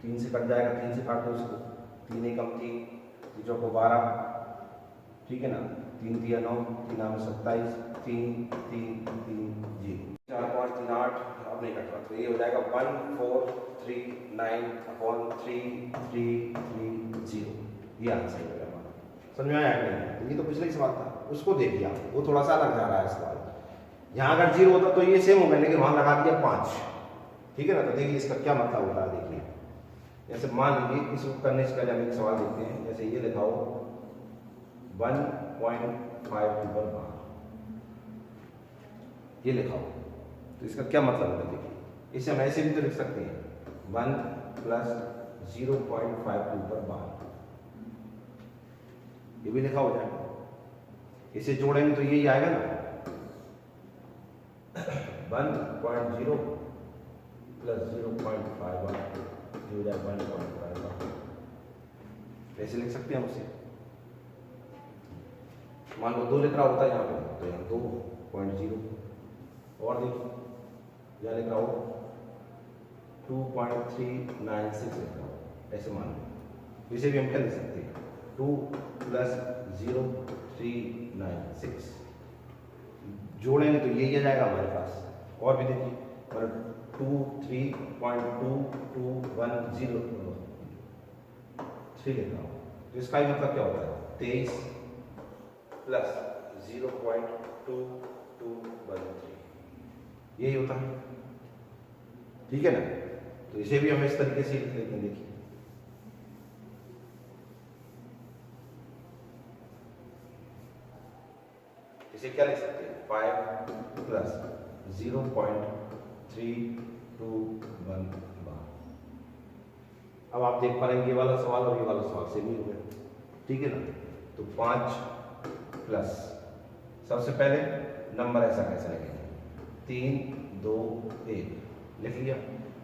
3 से कट जाएगा, 3 से काट दो इसको, 3 एकम 3, 3 को 12, ठीक है ना। 3 3 9, 3 9 27, 3 3 3 0, 4 5 3 8, अब नहीं कट रहा, तो ये हो जाएगा 1439/3 ये आंसर हो गया हमारा। समझ में आया कि नहीं? तो ये तो पिछले सवाल था, उसको देख लिया, वो थोड़ा सा अलग जा रहा है सवाल। यहाँ अगर 0 होता तो ये सेम हो गया, लेकिन वहां लगा दिया 5, ठीक है ना। तो देखिए इसका क्या मतलब होता है, देखिए जैसे मान लीजिए इसको करने से पहले हम एक सवाल देखते हैं। जैसे ये लिखा हो 1.52 पर बार, ये लिखा हो, तो इसका क्या मतलब होता है। देखिए इसे हम ऐसे भी तो लिख सकते हैं 1 + 0.52 पर बार, ये भी लिखा हो जाएगा। इसे जोड़ेंगे तो यही आएगा ना, 1.0 + 0.51 हो जाए 1.51, ऐसे लिख सकते हैं हम उसे। मान लो 2 लिख रहा होता है यहाँ पे, तो यहाँ 2.0, और देखिए यहाँ लिख रहा हो 2.396 लिख रहा हो, ऐसे मान लो। इसे भी हम क्या लिख सकते हैं 2 + 0.396, जोड़ेंगे तो यही आ जाएगा हमारे पास। और भी देखिए 23.2210 लिख रहा हूँ, तो इसका ही मतलब क्या होता है 23 + 0.2213, यही होता है, ठीक है ना। तो इसे भी हम इस तरीके से लिख लेते हैं। देखिए इसे क्या लिख सकते हैं 5 + 0.321 बार। अब आप देख पा रहे हैं ये वाला सवाल और ये वाला सवाल सेम ही हो गया, ठीक है ना। तो 5 प्लस, सबसे पहले नंबर ऐसा कैसे लिखेंगे 3 2 1 लिख लिया।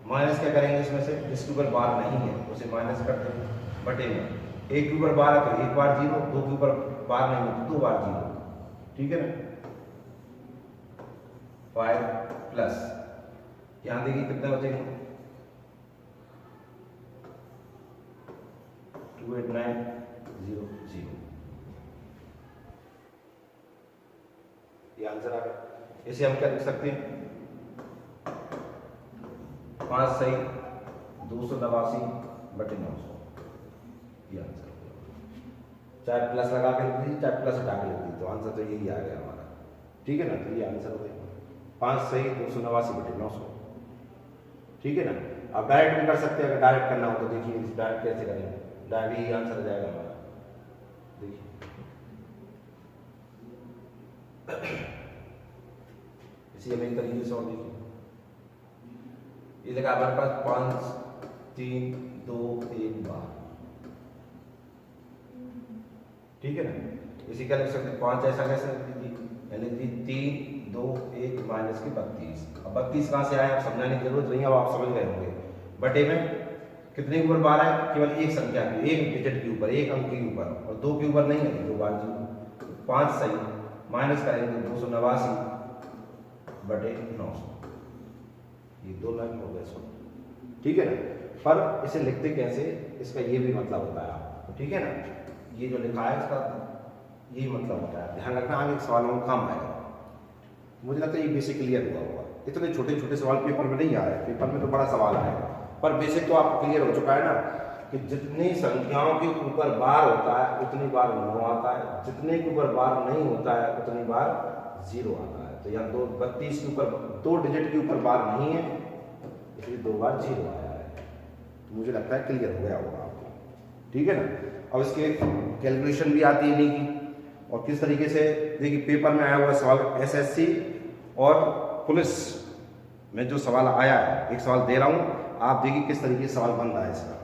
माइनस क्या करेंगे इसमें से, जिसके ऊपर बार नहीं है उसे माइनस कर देंगे बटे में। 1 के ऊपर बार है तो 1 बार 0, 2 के ऊपर बार नहीं है तो 2 बार 0, ठीक है ना। 5 प्लस, यहां देखिए कितने बचेंगे 28900, ये आंसर आ गया। इसे हम क्या लिख सकते हैं 5 सही 289/900, ये आंसर हो गया। चाहे प्लस लगा के लिख दीजिए चाहे प्लस हटा के लिख दीजिए, तो आंसर तो यही आ गया हमारा, ठीक है ना। तो ये आंसर हो गया 5 सही 289/900, ठीक है ना। अब डायरेक्ट भी कर सकते हैं, अगर डायरेक्ट करना हो तो देखिए इस डायरेक्ट कैसे करेंगे, डायरेक्ट ही आंसर आ जाएगा हमारा। देखिए इसी हमें एक तरीके से और देखिए, ये लगा हमारे पास 5 3 2 1 बार, ठीक है ना। इसी क्या लिख सकते हैं 5 ऐसा कैसे लिख दीजिए, यानी 3 2 1 माइनस के 32। अब 32 कहाँ से आया आप समझाने की जरूरत नहीं, अब आप समझ गए होंगे। बटे में कितने के ऊपर बार है, केवल एक संख्या की, एक डिजिट के ऊपर, एक अंक के ऊपर, और 2 के ऊपर नहीं है, 2 बार 0। 5 सही माइनस करेंगे 289/900, ये 2 लाइन हो गए इसको, ठीक है ना। पर इसे लिखते कैसे, इसका ये भी मतलब होता है आपको, ठीक है ना। ये जो लिखा है इसका यही मतलब होता है, ध्यान रखना आगे सवालों में काम आएगा। मुझे लगता है ये बेसिक क्लियर हुआ होगा। इतने छोटे छोटे सवाल पेपर में नहीं आ रहे हैं, पेपर में तो बड़ा सवाल आएगा, पर बेसिक तो आपको क्लियर हो चुका है ना। कि जितनी संख्याओं के ऊपर बार होता है उतनी बार 9 आता है, जितने के ऊपर बार नहीं होता है उतनी बार 0 आता है। तो यहाँ 32 के ऊपर 2 डिजिट के ऊपर बार नहीं है, इसलिए 2 बार 0 आया है। तो मुझे लगता है क्लियर हो गया होगा आपको, ठीक है ना। अब इसके कैलकुलेशन भी आती है नहीं की, और किस तरीके से देखिए पेपर में आया हुआ सवाल एसएससी और पुलिस में जो सवाल आया है, एक सवाल दे रहा हूं, आप देखिए किस तरीके से सवाल बन रहा है इसका।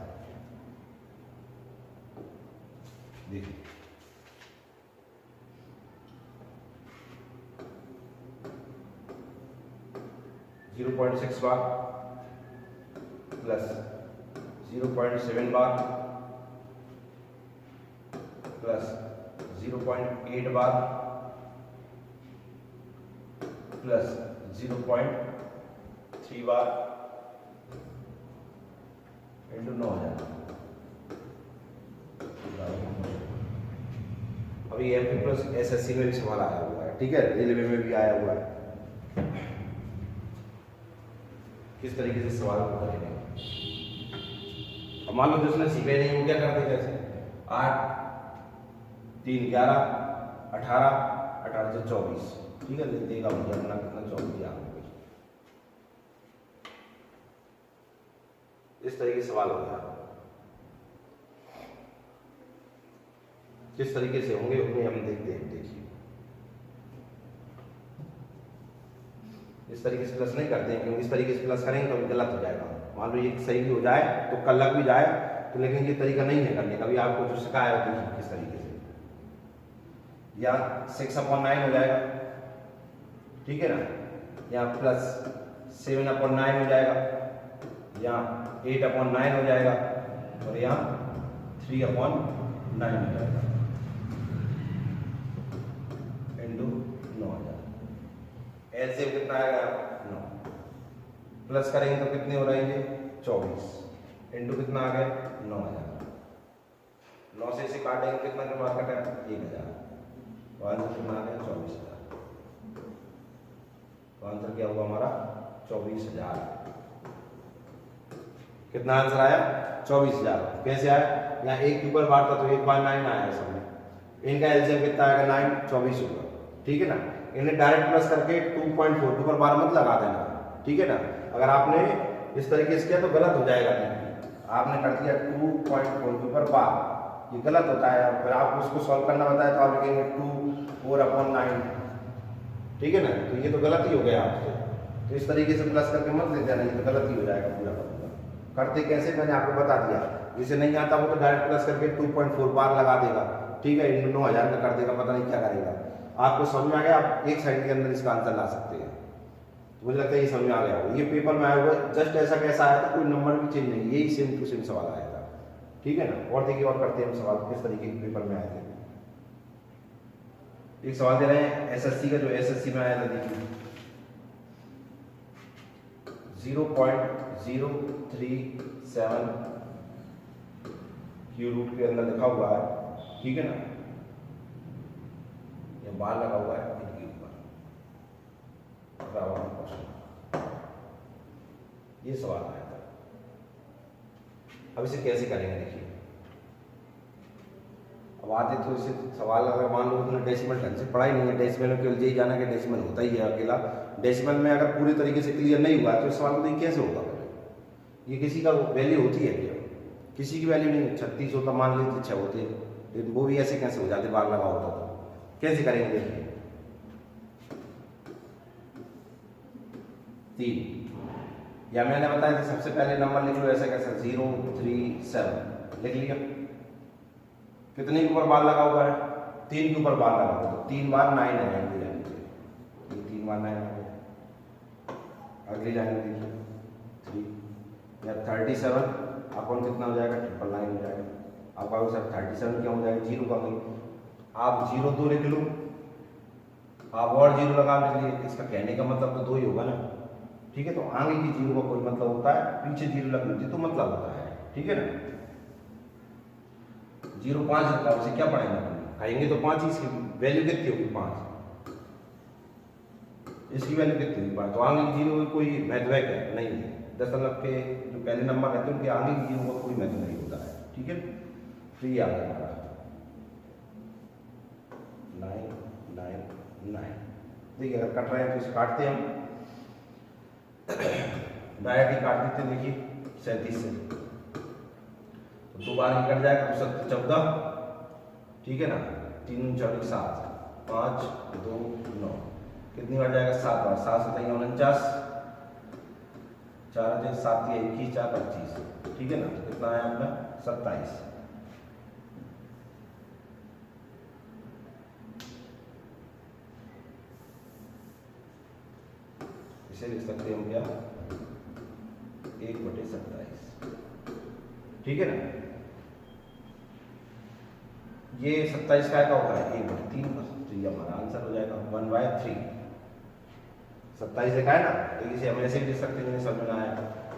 देखिए 0.6 बार प्लस 0.7 बार प्लस 0.8 बार प्लस 0.3 बार इंटू 9,000। अभी एमपी प्लस एसएससी में भी सवाल आया हुआ है, ठीक है, रेलवे में भी आया हुआ है। किस तरीके से सवाल को करेंगे। अब मान लो जिसने सीपे नहीं हो, क्या करते, जैसे 8 3 11 18 18 से 24, ठीक है, लिख देगा मुझे अपना कितना 24 याद हो गई। इस तरीके से सवाल हो गया। किस तरीके से होंगे उन्हें हम देखते हैं। देखिए इस तरीके से प्लस नहीं करते हैं, क्योंकि इस तरीके से प्लस करेंगे तो गलत हो जाएगा। मान लो ये सही भी हो जाए तो कल लग भी जाए तो, लेकिन ये तरीका नहीं है करने का। अभी आपको जो सिखाया है देखिए किस तरीके से, यहाँ 6/9 हो जाएगा, ठीक है ना, यहाँ प्लस 7/9 हो जाएगा, यहाँ 8/9 हो जाएगा, और यहाँ 3/9 हो जाएगा इंटू 9,000। एलसीएम कितना आएगा, 9, प्लस करेंगे तो कितने हो रहेंगे 24, इंटू कितना आ गया 9,000। 9 से इसे काटेंगे कितना के बाद कटा 1,000, तो आंसर कितना आ गया 24,000। तो आंसर क्या हुआ हमारा 24,000। कितना आंसर आया 24,000। कैसे आया, यहाँ 1 के ऊपर बार था तो 1 बार 9 आया सब में, इनका एलसीएम कितना आएगा 9, 24 होगा, ठीक है ना। इन्हें डायरेक्ट प्लस करके 2.4 के ऊपर बार मत लगा देना, ठीक है ना। अगर आपने इस तरीके से किया तो गलत हो जाएगा, आपने कर दिया 2.4 के ऊपर बार, ये गलत होता है। फिर आपको उसको सॉल्व करना बताया तो आप लिखेंगे 2/4/9, ठीक है ना, तो ये तो गलत ही हो गया आपसे। तो इस तरीके से प्लस करके मत ले देना, ये तो गलत ही हो जाएगा पूरा का पूरा। करते कैसे मैंने आपको बता दिया, जिसे नहीं आता वो तो डायरेक्ट प्लस करके 2.4 बार लगा देगा, ठीक है, इंटू 9,000 का कर देगा, पता नहीं क्या करेगा। आपको समझ में आ गया, आप एक साइड के अंदर इसका आंसर ला सकते हैं। तो मुझे लगता है ये समझ में आ गया होगा। ये पेपर में आया हुआ जस्ट ऐसा कैसा आया था, कोई नंबर भी चेंज नहीं, यही सेम टू सेम सवाल आया था, ठीक है ना। और देखिए और करते हैं हम सवाल किस तरीके के पेपर में आए थे। एक सवाल दे रहे हैं एसएससी का, जो एसएससी में आया था, देखिए 0.037 क्यू रूट के अंदर लिखा हुआ है, ठीक है ना, ये बार लगा हुआ है इनके ऊपर, ये सवाल आया था। अब इसे कैसे करेंगे देखिए। अब आते तो इसे सवाल अगर मान लो तुमने डेसिमल ढंग से पढ़ा ही नहीं है, डेसिमल में केवल यही जाना कि डेसिमल होता ही है अकेला, डेसिमल में अगर पूरी तरीके से क्लियर नहीं हुआ तो इस सवाल को देखिए कैसे होगा। ये किसी का वैल्यू होती है क्या, किसी की वैल्यू नहीं, 36 होता मान लीजिए 6 होते, लेकिन वो भी ऐसे कैसे हो जाते, बार लगा होता तो कैसे करेंगे देखिए। 3 या मैंने बताया था सबसे पहले नंबर लिख लो ऐसा कैसा 037 लिख लिया। कितने के ऊपर बार लगा हुआ है, 3 के ऊपर बार लगा हुआ, तो 3 बार 9 है, ये 3 बार 9 है। अगली लाइन में देखिए 3 या 37 अपन कितना हो जाएगा 999 हो जाएगा। आप कहोगे सर 37 क्या हो जाएगा, 0 का कोई, आप 0 2 लिख लो, आप और 0 लगा लीजिए, इसका कहने का मतलब तो 2 ही होगा ना, ठीक है। तो आगे की 0 का कोई मतलब होता है, पीछे 0 लग लीजिए तो मतलब होता है, ठीक है ना। 0.5 लिखा, उसे क्या पढ़ेंगे कहेंगे तो 5 ही, इसकी वैल्यू कितनी होगी 5, इसकी वैल्यू कितनी होगी 5, तो आगे की 0 का कोई महत्व है क्या, नहीं है। दशमलव के जो पहले नंबर रहते हैं उनके आगे की 0 का कोई महत्व नहीं होता है। ठीक है। तो ये आ गया हमारा 999। देखिए अगर कट रहे हैं तो इसे काटते हैं हम, डायरेक्ट ही काट देते हैं। देखिए 37 से तो 2 बार ही कट जाएगा तो 14, ठीक है ना। 3 4 7, 5 2 9, कितनी बार जाएगा? 7 बार। 7 से 49, 4 7 21, 4 25, ठीक है ना। तो कितना आया अपना? 27। इसे लिख सकते हैं हम क्या? 1/27, ठीक है ना। ये 27 का होता है 1/3 का, तो ये हमारा आंसर हो जाएगा 1/3। 27 लिखा है ना, तो इसे हम ऐसे भी लिख सकते हैं, समझ में आया।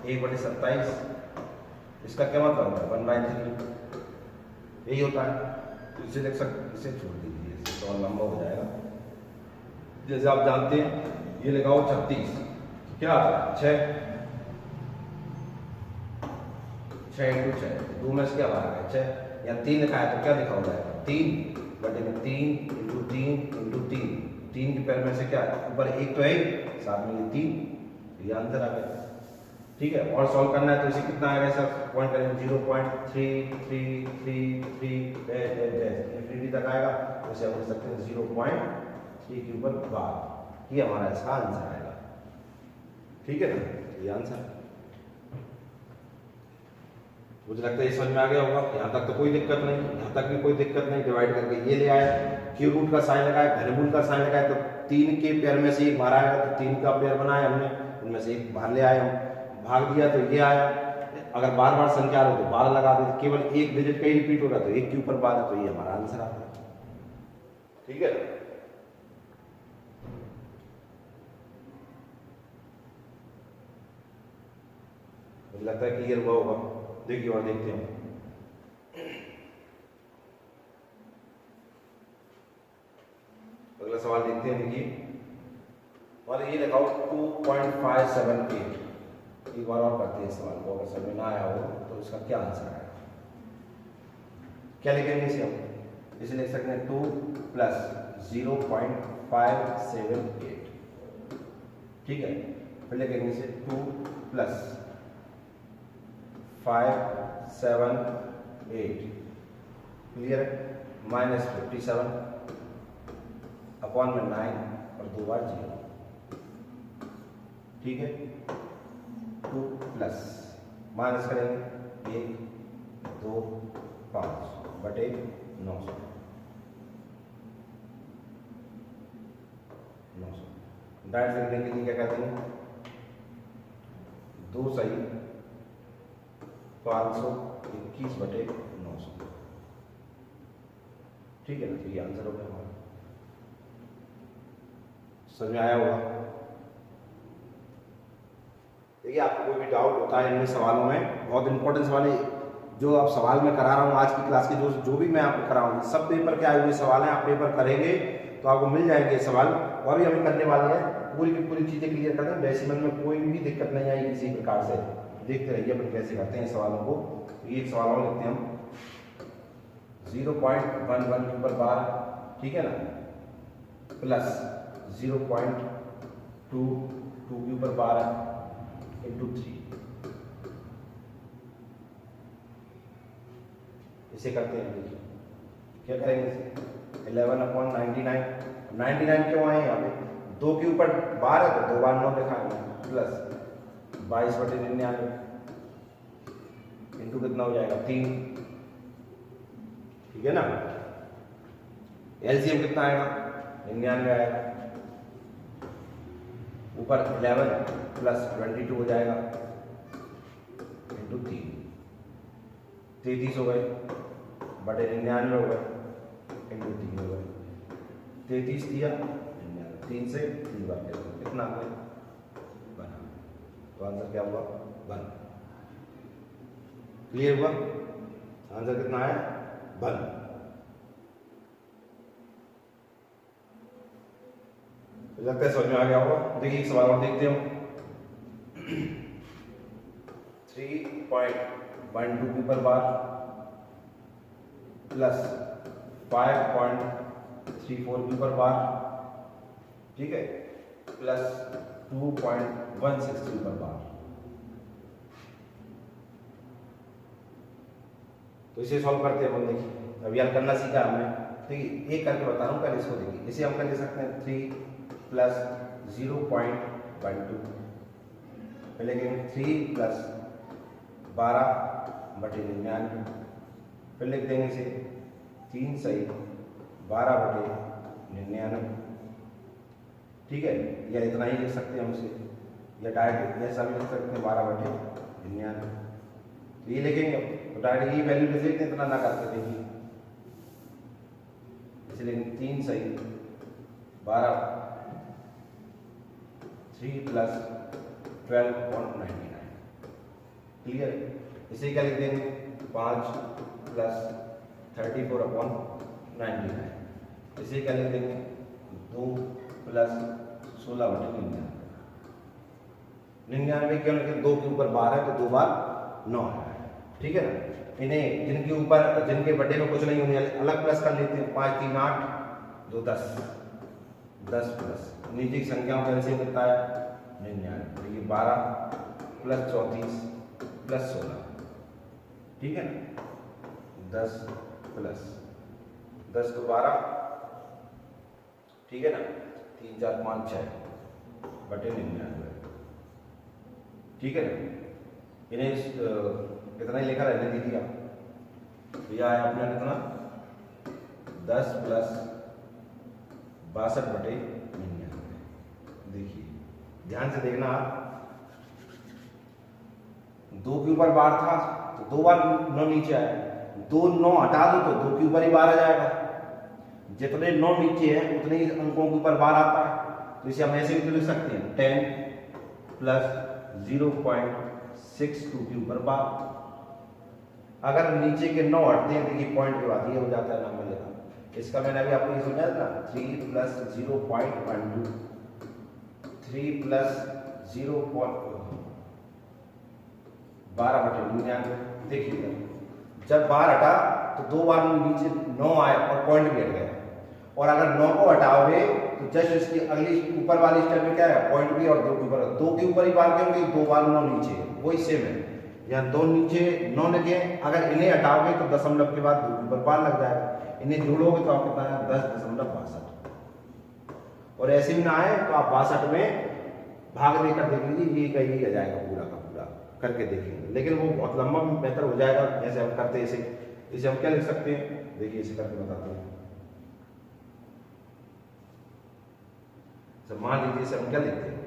1/27 इसका क्या मतलब होता है? 1/3 यही होता है। तो इसे लिख सकते, इसे छोड़ दीजिए, इसे तो लंबा हो जाएगा। जैसे आप जानते हैं ये लगाओ 36, क्या आता है? 6 × 6, 2 में से क्या बाहर है? 6। या 3 लिखा है तो क्या लिखा हो जाएगा? 3/3 × 3 × 3, 3 के पैर में से क्या ऊपर 1 तो है, साथ में ये 3, ये आंसर आ गया, ठीक है। और सॉल्व करना है तो इसे कितना आएगा सर? पॉइंट करेंगे 0.3333 इंफिनिटी तक आएगा, तो इसे हम लिख सकते हैं 0.3 के ऊपर बार। ये हमारा इसका आंसर आएगा, ठीक है ना। ये आंसर मुझे लगता है ये समझ में आ गया होगा। यहाँ तक तो कोई दिक्कत नहीं, यहाँ तक भी कोई दिक्कत नहीं। डिवाइड करके ये ले आया, क्यूब रूट का साइन लगाया, घनमूल का साइन लगाया, तो 3 के पेयर में से एक बाहर आएगा, तो 3 का पेयर बनाया हमने, उनमें से एक बाहर ले आए हम, भाग दिया तो ये आया। अगर बार बार संख्या हो तो 12 लगा दे, केवल एक डिजिट का ही रिपीट होगा तो 1 के ऊपर 12, तो ये हमारा आंसर आता है, ठीक है। मुझे लगता है क्लियर हुआ होगा। देखिए और देखते हैं, अगला सवाल देखते हैं। देखिए और ये लगाओ 2.578। एक बार और करते हैं सवाल को, अगर समझ ना आया हो तो इसका क्या आंसर आएगा? क्या लिखेंगे इसे हम? इसे लिख सकते हैं 2 + 0.578, ठीक है। फिर लिखेंगे इसे 2 + 578, क्लियर है। -57 अपॉन में 9 और 2 बार 0, ठीक है। 2 प्लस माइनस करेंगे 1 2 5 बटे 900 डायरेक्ट लिखने के लिए क्या कहते हैं? 2 सही 521 बटे 900, ठीक है ना। तो ये आंसर हो गया हमारा, समझ में आया होगा। देखिए आपको कोई भी डाउट होता है इनमें सवालों में, बहुत इंपॉर्टेंट सवाल है जो आप सवाल में करा रहा हूँ आज की क्लास के, जो भी मैं आपको कराऊंगी, सब पेपर के आए हुए सवाल हैं। आप पेपर करेंगे तो आपको मिल जाएंगे सवाल, और भी हमें करने वाले हैं। पूरी की पूरी चीज़ें क्लियर कर दें, डेसिमल में कोई भी दिक्कत नहीं आएगी किसी प्रकार से। देखते रहिए अपन कैसे करते हैं सवालों को। ये एक सवाल और लिखते हैं हम, 0.11 के ऊपर बार, ठीक है ना, प्लस 0.22 के ऊपर बार इंटू 3, इसे करते हैं। देखिए क्या करेंगे इसे? 11/99, 99 क्यों आए यहाँ पे? 2 के ऊपर बार है तो 2 बार 9 दिखाएंगे, प्लस 22/99 इंटू कितना हो जाएगा? 3, ठीक है ना। एलसीएम कितना आएगा? 99 आएगा, ऊपर 11 प्लस 22 हो जाएगा इंटू 3, 33 हो गए बटे 99 हो गए इंटू 3 हो गए। 33 दिया 3 से 3 बार कितना हो गया? 1। तो आंसर क्या हुआ? 1। क्लियर हुआ? आंसर कितना है? 1। लगता है समझ में आ गया होगा। देखिए एक सवाल और देखते हो, 3.12 के ऊपर बार प्लस 5.34 मीटर बार, ठीक है, प्लस 2.16 मीटर बार। तो इसे सॉल्व करते हैं अपन। देखिए अभी हल करना सीखा हमने, ठीक है, एक करके बता रहा हूँ, पहले इसको देखिए। इसे हम कर ले सकते हैं 3 प्लस 0.12, पहले लिखेंगे 3 प्लस 12/99, फिर लिख देंगे इसे 3 सही 12/99, ठीक है, या इतना ही लिख सकते हैं हम इसे, या डायरेक्ट ऐसा भी लिख सकते हैं 12/99। तो ये लिखेंगे, तो डायरेक्ट ये वैल्यू लिख देते हैं, इतना ना करके देखिए, इसे लिखेंगे 3 सही 12, 3 प्लस 12.99, क्लियर। इसे क्या लिख देंगे 5 प्लस 34/99, इसे क्या लिख देंगे 2 प्लस 16/99। क्यों लिखे, 2 के ऊपर 12 है तो 2 बार 9 है, ठीक है ना। इन्हें जिनके ऊपर, जिनके बर्थडे में कुछ नहीं होने, अलग प्लस कर लेते हैं। 5 3 8 2 10, 10 प्लस नीचे की संख्याओं का ऐसे मिलता है 99, ये 12 प्लस 34 प्लस 16, ठीक है ना, 10 प्लस 10 को 12, ठीक है ना, 3 4 5 6/99, ठीक है ना। इन्हें इतना ही लिखा रहने दीजिए आप। तो यह है अपना कितना 10 प्लस 62/99। देखिए ध्यान से देखना आप, 2 के ऊपर बार था तो 2 बार 9 नीचे आया, 2 9 हटा दो तो 2 के ऊपर ही बार आ जाएगा। जितने 9 नीचे हैं उतने ही अंकों के ऊपर बार आता है। तो इसे हम ऐसे भी लिख सकते हैं 10 प्लस 0.62 के ऊपर बार। अगर नीचे के 9 हटते हैं, देखिए पॉइंट के बाद ये हो जाता है नंबर लेना। इसका मैंने अभी आपको ये समझाया था, 3 प्लस 0.12, 3 प्लस 0.12/99। देखिए जब बार हटा तो 2 बार नीचे 9 आए और पॉइंट भी हट गया, और अगर 9 को हटाओगे तो जस्ट इसकी अगली ऊपर वाली स्टेप में क्या है, पॉइंट भी और 2 के ऊपर, 2 के ऊपर ही बार क्योंकि 2 बार 9 नीचे, वही सेम है। यहाँ 2 नीचे 9 लगे, अगर इन्हें हटाओगे तो दशमलव के बाद 2 के ऊपर बार लग जाएगा। इन्हें जोड़ोगे तो आपको कितना है 10.62। और ऐसे भी ना आए तो आप 62 में भाग देकर देख लीजिए, ये कहीं आ जाएगा पूरा का पूरा करके देखेंगे, लेकिन वो बहुत लंबा बेहतर हो जाएगा। जैसे हम करते हैं इसे हम क्या लिख सकते हैं, देखिए इसे करके बताते हैं। मान लीजिए इसे हम क्या लिखते हैं,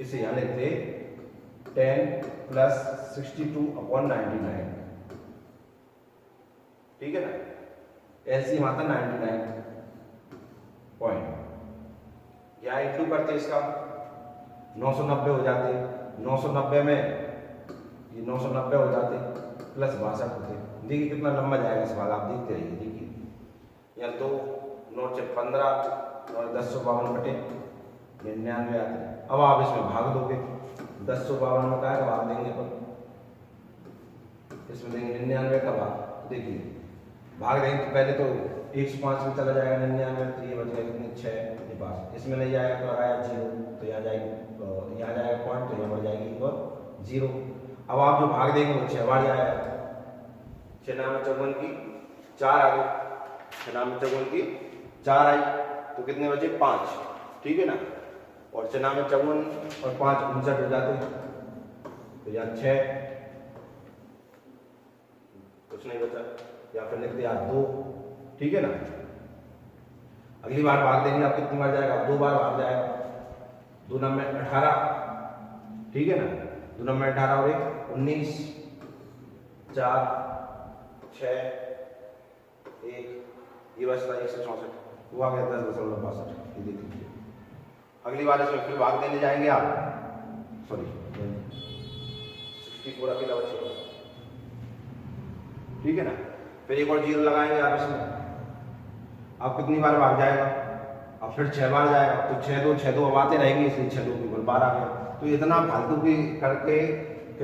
इसे यहाँ लिखते हैं 10 प्लस 62/99, ठीक है ना, एलसीएम आता 99 पॉइंट। यहाँ इंटू करते इसका 990 हो जाते, 990 में ये 990 हो जाते प्लस 62 होते। देखिए कितना लंबा जाएगा सवाल, आप देखते रहिए। देखिए यहाँ 2 9 से 15 और 1052/99 आते हैं। अब आप इसमें भाग दोगे, 1052 में क्या भाग देंगे तो इसमें देंगे 99 का भाग। देखिए भाग देंगे तो पहले तो 105 में चला जाएगा 99, तो ये बच गया कितने 6 के पास, इसमें नहीं जाएगा तो लगाया 0, तो यहाँ जाएगी, यहाँ जाएगा पॉइंट, तो यहाँ बढ़ जाएगी 0। अब आप जो भाग देंगे वो 6 बार जाएगा, 6 9 54 की 4 आ गई, 6 9 54 की 4 आई, तो कितने बचे 5, ठीक है ना। और 6 9 54 और 5 59 हो जाते, तो यहाँ 6 कुछ नहीं बचा, या फिर लिखते आप 2, ठीक है ना। अगली बार भाग देंगे आप कितनी बार जाएगा, 2 बार भाग जाएगा, 2 9 18, ठीक है ना, 2 9 18 और 19 4 6 1, ये बचता 164, वो आ गया 10.62। ये देख लीजिए। अगली बार इसमें फिर भाग देने जाएंगे आप, सॉरी 64 अकेला बचेगा, ठीक है ना। फिर एक और 0 लगाएंगे आप इसमें, आप कितनी बार भाग जाएगा, अब फिर 6 बार जाएगा, तो 6 2 अब आते रहेंगे, इसलिए 6 2 केवल 12 आ गया। तो इतना फालतू की करके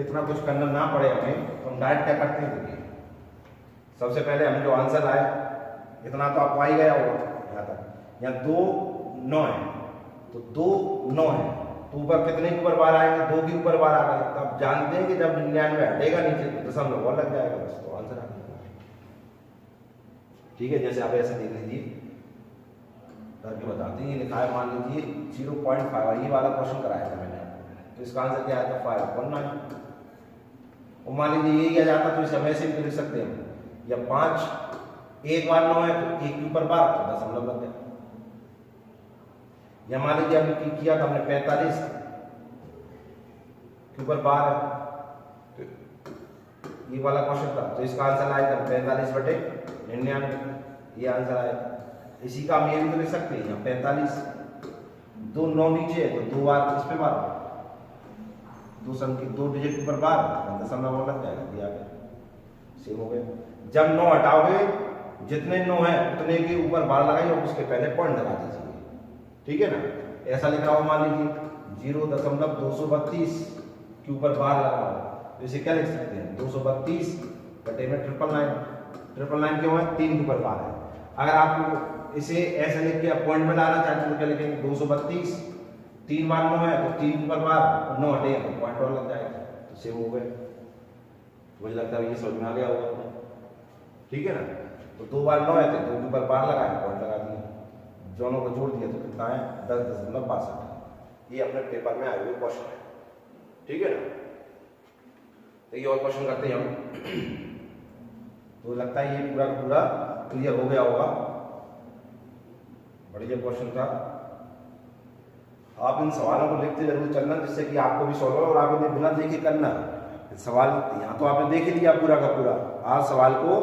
इतना कुछ करना ना पड़े हमें, तो हम डायरेक्ट क्या करते हैं, देखिए सबसे पहले हम जो आंसर लाए इतना तो आपको आ ही गया होगा यहाँ तक। यहाँ 2 9 है तो 2 9 है तो ऊपर कितने के ऊपर बार आएंगे, 2 के ऊपर बार आ गए। तो आप जानते हैं कि जब 99 हटेगा नीचे तो दशमलव और लग जाएगा, बस तो आंसर आ गया। ठीक है, जैसे आप ऐसे देख लीजिए करके बताते हैं। ये लिखा है मान लीजिए 0.5, ये वाला क्वेश्चन कराया था मैंने आपको, तो इसका आंसर क्या आया था 5.9। और मान लीजिए ये क्या जाता तो इसे हम ऐसे भी लिख सकते हैं, या 5 एक बार 9 है तो 1 के ऊपर 12 तो दशमलव लग गया। या मान लीजिए हमने किया था हमने 45 के ऊपर 12 तो ये वाला क्वेश्चन था, तो इसका आंसर आएगा 45/99, ये आंसर आएगा। इसी का हम ये भी तो लिख सकते हैं, 45 2 9 नीचे है तो 2 बार इस पे मारो, 2 डिजिट ऊपर बार दशमलव लग जाएगा, दिया गया, सेम हो गया। जब 9 हटाओगे जितने 9 है उतने के ऊपर बार लगाइए और उसके पहले पॉइंट लगा दीजिए। ठीक है ना, ऐसा लिख रहा हूं मान लीजिए 0.232 के ऊपर बार लगाओ तो इसे क्या लिख सकते हैं 232 बटे में 999 क्यों है 3 के ऊपर बार है। अगर आप इसे ऐसे लिख के पॉइंट में लाना चाहते तो क्या लिखेंगे 232 3 बार 9 है तो 3 के ऊपर बार 9 हटेगा तो पॉइंट और लग जाएगा, तो सेम हो गए। मुझे लगता है ये समझ में आ गया होगा। ठीक है ना, तो 2 बार 9 है तो 2 के ऊपर बार लगाए पॉइंट लगा दिए, दोनों को जोड़ दिया तो कितना है 10.62। ये अपने पेपर में आए हुए क्वेश्चन है। ठीक है ना, तो ये और क्वेश्चन करते हैं हम। तो लगता है ये पूरा का पूरा क्लियर हो गया होगा, बढ़िया क्वेश्चन था। आप इन सवालों को लिखते जरूर चलना जिससे कि आपको भी सॉल्व हो और आप इन्हें बिना देखे करना। सवाल यहाँ तो आपने देख ही लिया पूरा का पूरा, आप सवाल को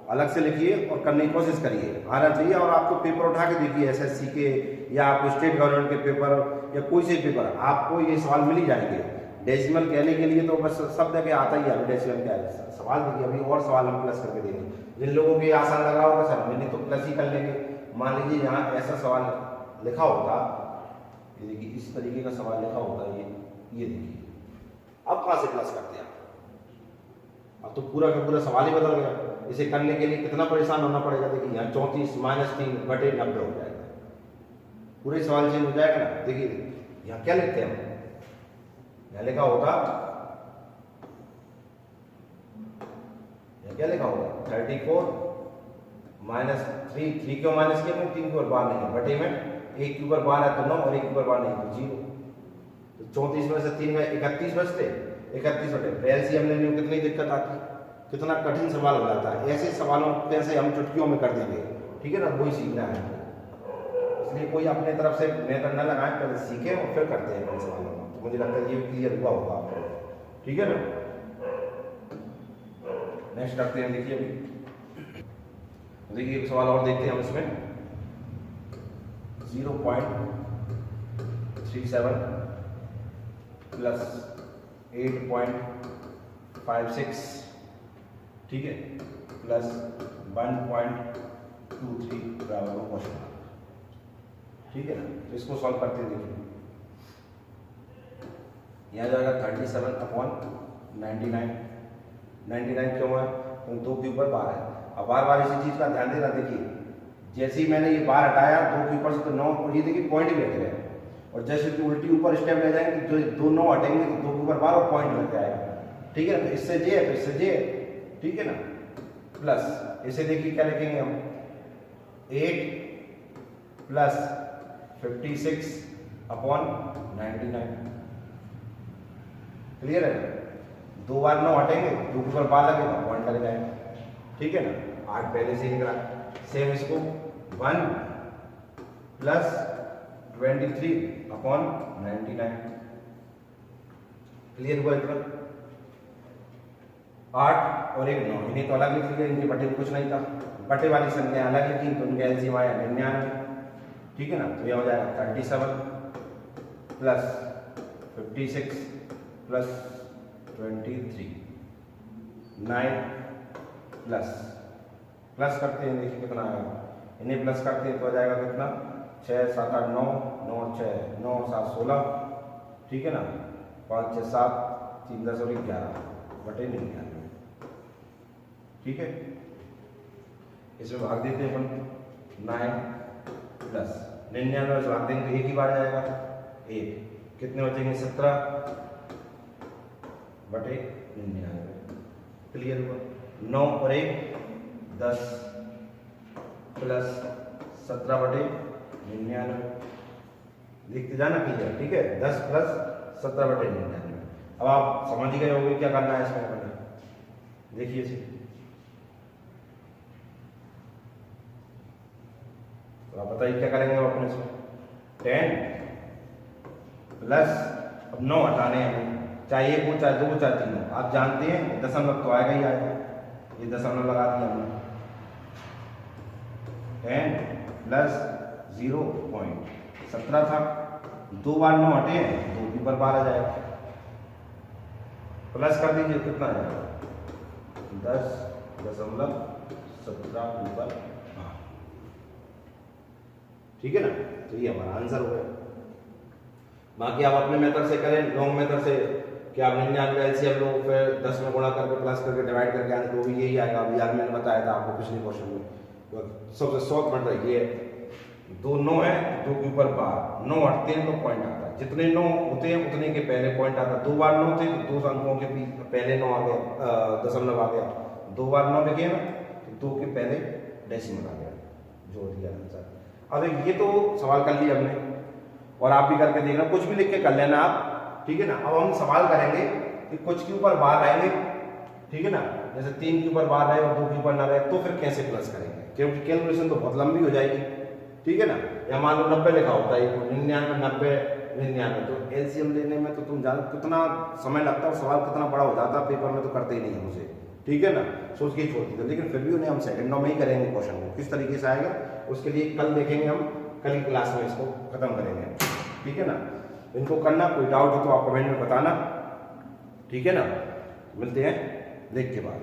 अलग से लिखिए और करने की कोशिश करिए, आना चाहिए। और आपको पेपर उठा के देखिए एसएससी के या आपको स्टेट गवर्नमेंट के पेपर या कोई से पेपर, आपको ये सवाल मिल ही जाएंगे। डेसिमल कहने के लिए तो बस सब जगह आता ही है, अभी डेसिमल क्या है सवाल देखिए। अभी और सवाल हम प्लस करके देंगे, जिन लोगों को आसान लग रहा होगा सर मैंने तो प्लस ही कर लेंगे। मान लीजिए यहाँ ऐसा सवाल लिखा होता, ये देखिए इस तरीके का सवाल लिखा होता, ये देखिए अब कहाँ से प्लस करते हैं आप, अब तो पूरा का पूरा सवाल ही बदल गया। इसे करने के लिए कितना परेशान होना पड़ेगा, देखिए यहाँ 34 - 3 बटे 90 हो जाएगा, पूरे सवाल चेंज हो जाएगा ना। देखिए यहाँ क्या लिखते हैं हम, यहाँ लिखा होगा, यहाँ क्या लिखा होगा 34 - 3 क्यों माइनस किया, 3 के ऊपर बार नहीं है, बटे में 1 के ऊपर बार है तो 9 और 1 के ऊपर बार नहीं तो 0, तो 34 में से 3 में 31 बचते, 31 बटे एलसीएम लेने में कितनी दिक्कत आती, कितना कठिन सवाल हो जाता है। ऐसे सवालों कैसे हम चुटकियों में कर देंगे। ठीक है ना, वही सीखना है, इसलिए कोई अपने तरफ से मेथड न लगाए, पहले सीखें और फिर करते हैं इन सवालों में। तो मुझे लगता है ये क्लियर हुआ होगा आपको। ठीक है ना, नेक्स्ट करते हैं। देखिए देखिए एक सवाल और देखते हैं हम इसमें 0.37 प्लस 8.56 ठीक है प्लस 1.23 बराबर क्वेश्चन। ठीक है ना, तो इसको सॉल्व करते हैं। देखिए यहाँ जाएगा 37/99, 99 क्यों है क्योंकि 2 के ऊपर बार है। अब बार बार इसी चीज का ध्यान देना। देखिए जैसे ही मैंने ये बार हटाया 2 के ऊपर से तो 9, और ये देखिए पॉइंट बैठ गए, और जैसे कि उल्टी ऊपर स्टेप ले जाएंगे तो 2 9 हटेंगे तो 2 के ऊपर बार और पॉइंट लग जाएगा। ठीक है, तो इससे जे तो इससे जे, ठीक है ना, प्लस इसे देखिए क्या लिखेंगे हम 8 प्लस 56/99। क्लियर है, 2 बार 9 हटेंगे 2 के ऊपर बार लगेगा पॉइंट लग जाएगा। ठीक है ना, 8 पहले से निकला। सेम इसको 1 प्लस 23/99। क्लियर हुआ इतना, 8 और 1 9, इन्हें तो अलग लिख लिया, इनके बटे में कुछ नहीं था, बटे वाली संख्या अलग लिखी तो उनका एलसीएम आया 99। ठीक है ना, तो यह हो जाएगा 37 प्लस 56 प्लस 23 9 प्लस करते हैं। देखिए कितना आएगा, इन्हें प्लस करते हैं तो आ जाएगा कितना 6 7 8 9 9 6 9 7 16। ठीक है ना, 5 6 7 3 10 और 11 बटे 99। ठीक है, इसमें भाग देते हैं अपन 9 प्लस 99 से भाग देंगे तो एक ही बार जाएगा, एक कितने बचेंगे 17 बटे 99। क्लियर हुआ? 9 और 1 10 प्लस 17 बटे 99, लिखते जाना क्लियर, ठीक है। 10 प्लस 17 बटे 99। अब आप समझ ही गए होंगे क्या करना है इसमें अपने, देखिए इसे तो आप बताइए क्या करेंगे अपने इसमें। 10 प्लस, अब 9 हटाने हैं, चाहे 1 हो चाहे 2 हो चाहे 3 हो, आप जानते हैं दशमलव तो आएगा ही आएगा, ये दशमलव लगा दिया हमने। 10 प्लस 0.17 था, 2 बार 9 हटे हैं, 2 के ऊपर 12 जाएगा, प्लस कर दीजिए कितना आ जाएगा 10.17 ऊपर, ठीक है ना। तो ये हमारा आंसर हो गया। बाकी आप अपने मेथड से करें, लॉन्ग मेथड से कि आप 99 एलसीएम लो, फिर 10 में गुणा करके प्लस करके डिवाइड करके आने तो भी यही आएगा। अभी यार मैंने बताया था आपको पिछले क्वेश्चन में, तो सबसे शॉर्ट मेथड ये है, 2 9 है, 2 के ऊपर 12, 9 हटते हैं तो पॉइंट आता है, जितने 9 होते हैं उतने के पहले पॉइंट आता है। 2 बार 9 थे तो 2 अंकों के पहले 9 आ गया, दशमलव आ गया, 2 बार 9 लिखे ना तो 2 के पहले डेसिमल आ गया, जो दिया आंसर। अब ये तो सवाल कर लिया हमने, और आप भी करके देखना, कुछ भी लिख के कर लेना आप, ठीक है ना। अब हम सवाल करेंगे कि कुछ के ऊपर बार आएंगे, ठीक है ना, जैसे 3 के ऊपर बार आए और 2 के ऊपर ना रहे तो फिर कैसे प्लस करेंगे, क्योंकि कैलकुलेशन तो बहुत लंबी हो जाएगी, ठीक है ना। या मान लो 90 लिखा होता है, 99 90 99, तो एलसीएम लेने में तो तुम जान कितना समय लगता है और सवाल कितना बड़ा हो जाता है, पेपर में तो करते ही नहीं है उसे, ठीक है ना, सोच के ही छोड़ देते। लेकिन फिर भी उन्हें हम सेकंडों में ही करेंगे क्वेश्चन को, किस तरीके से आएगा उसके लिए कल देखेंगे हम, कल की क्लास में इसको खत्म करेंगे, ठीक है ना। इनको करना, कोई डाउट हो तो आप कमेंट में बताना, ठीक है ना। मिलते हैं ब्रेक के बाद।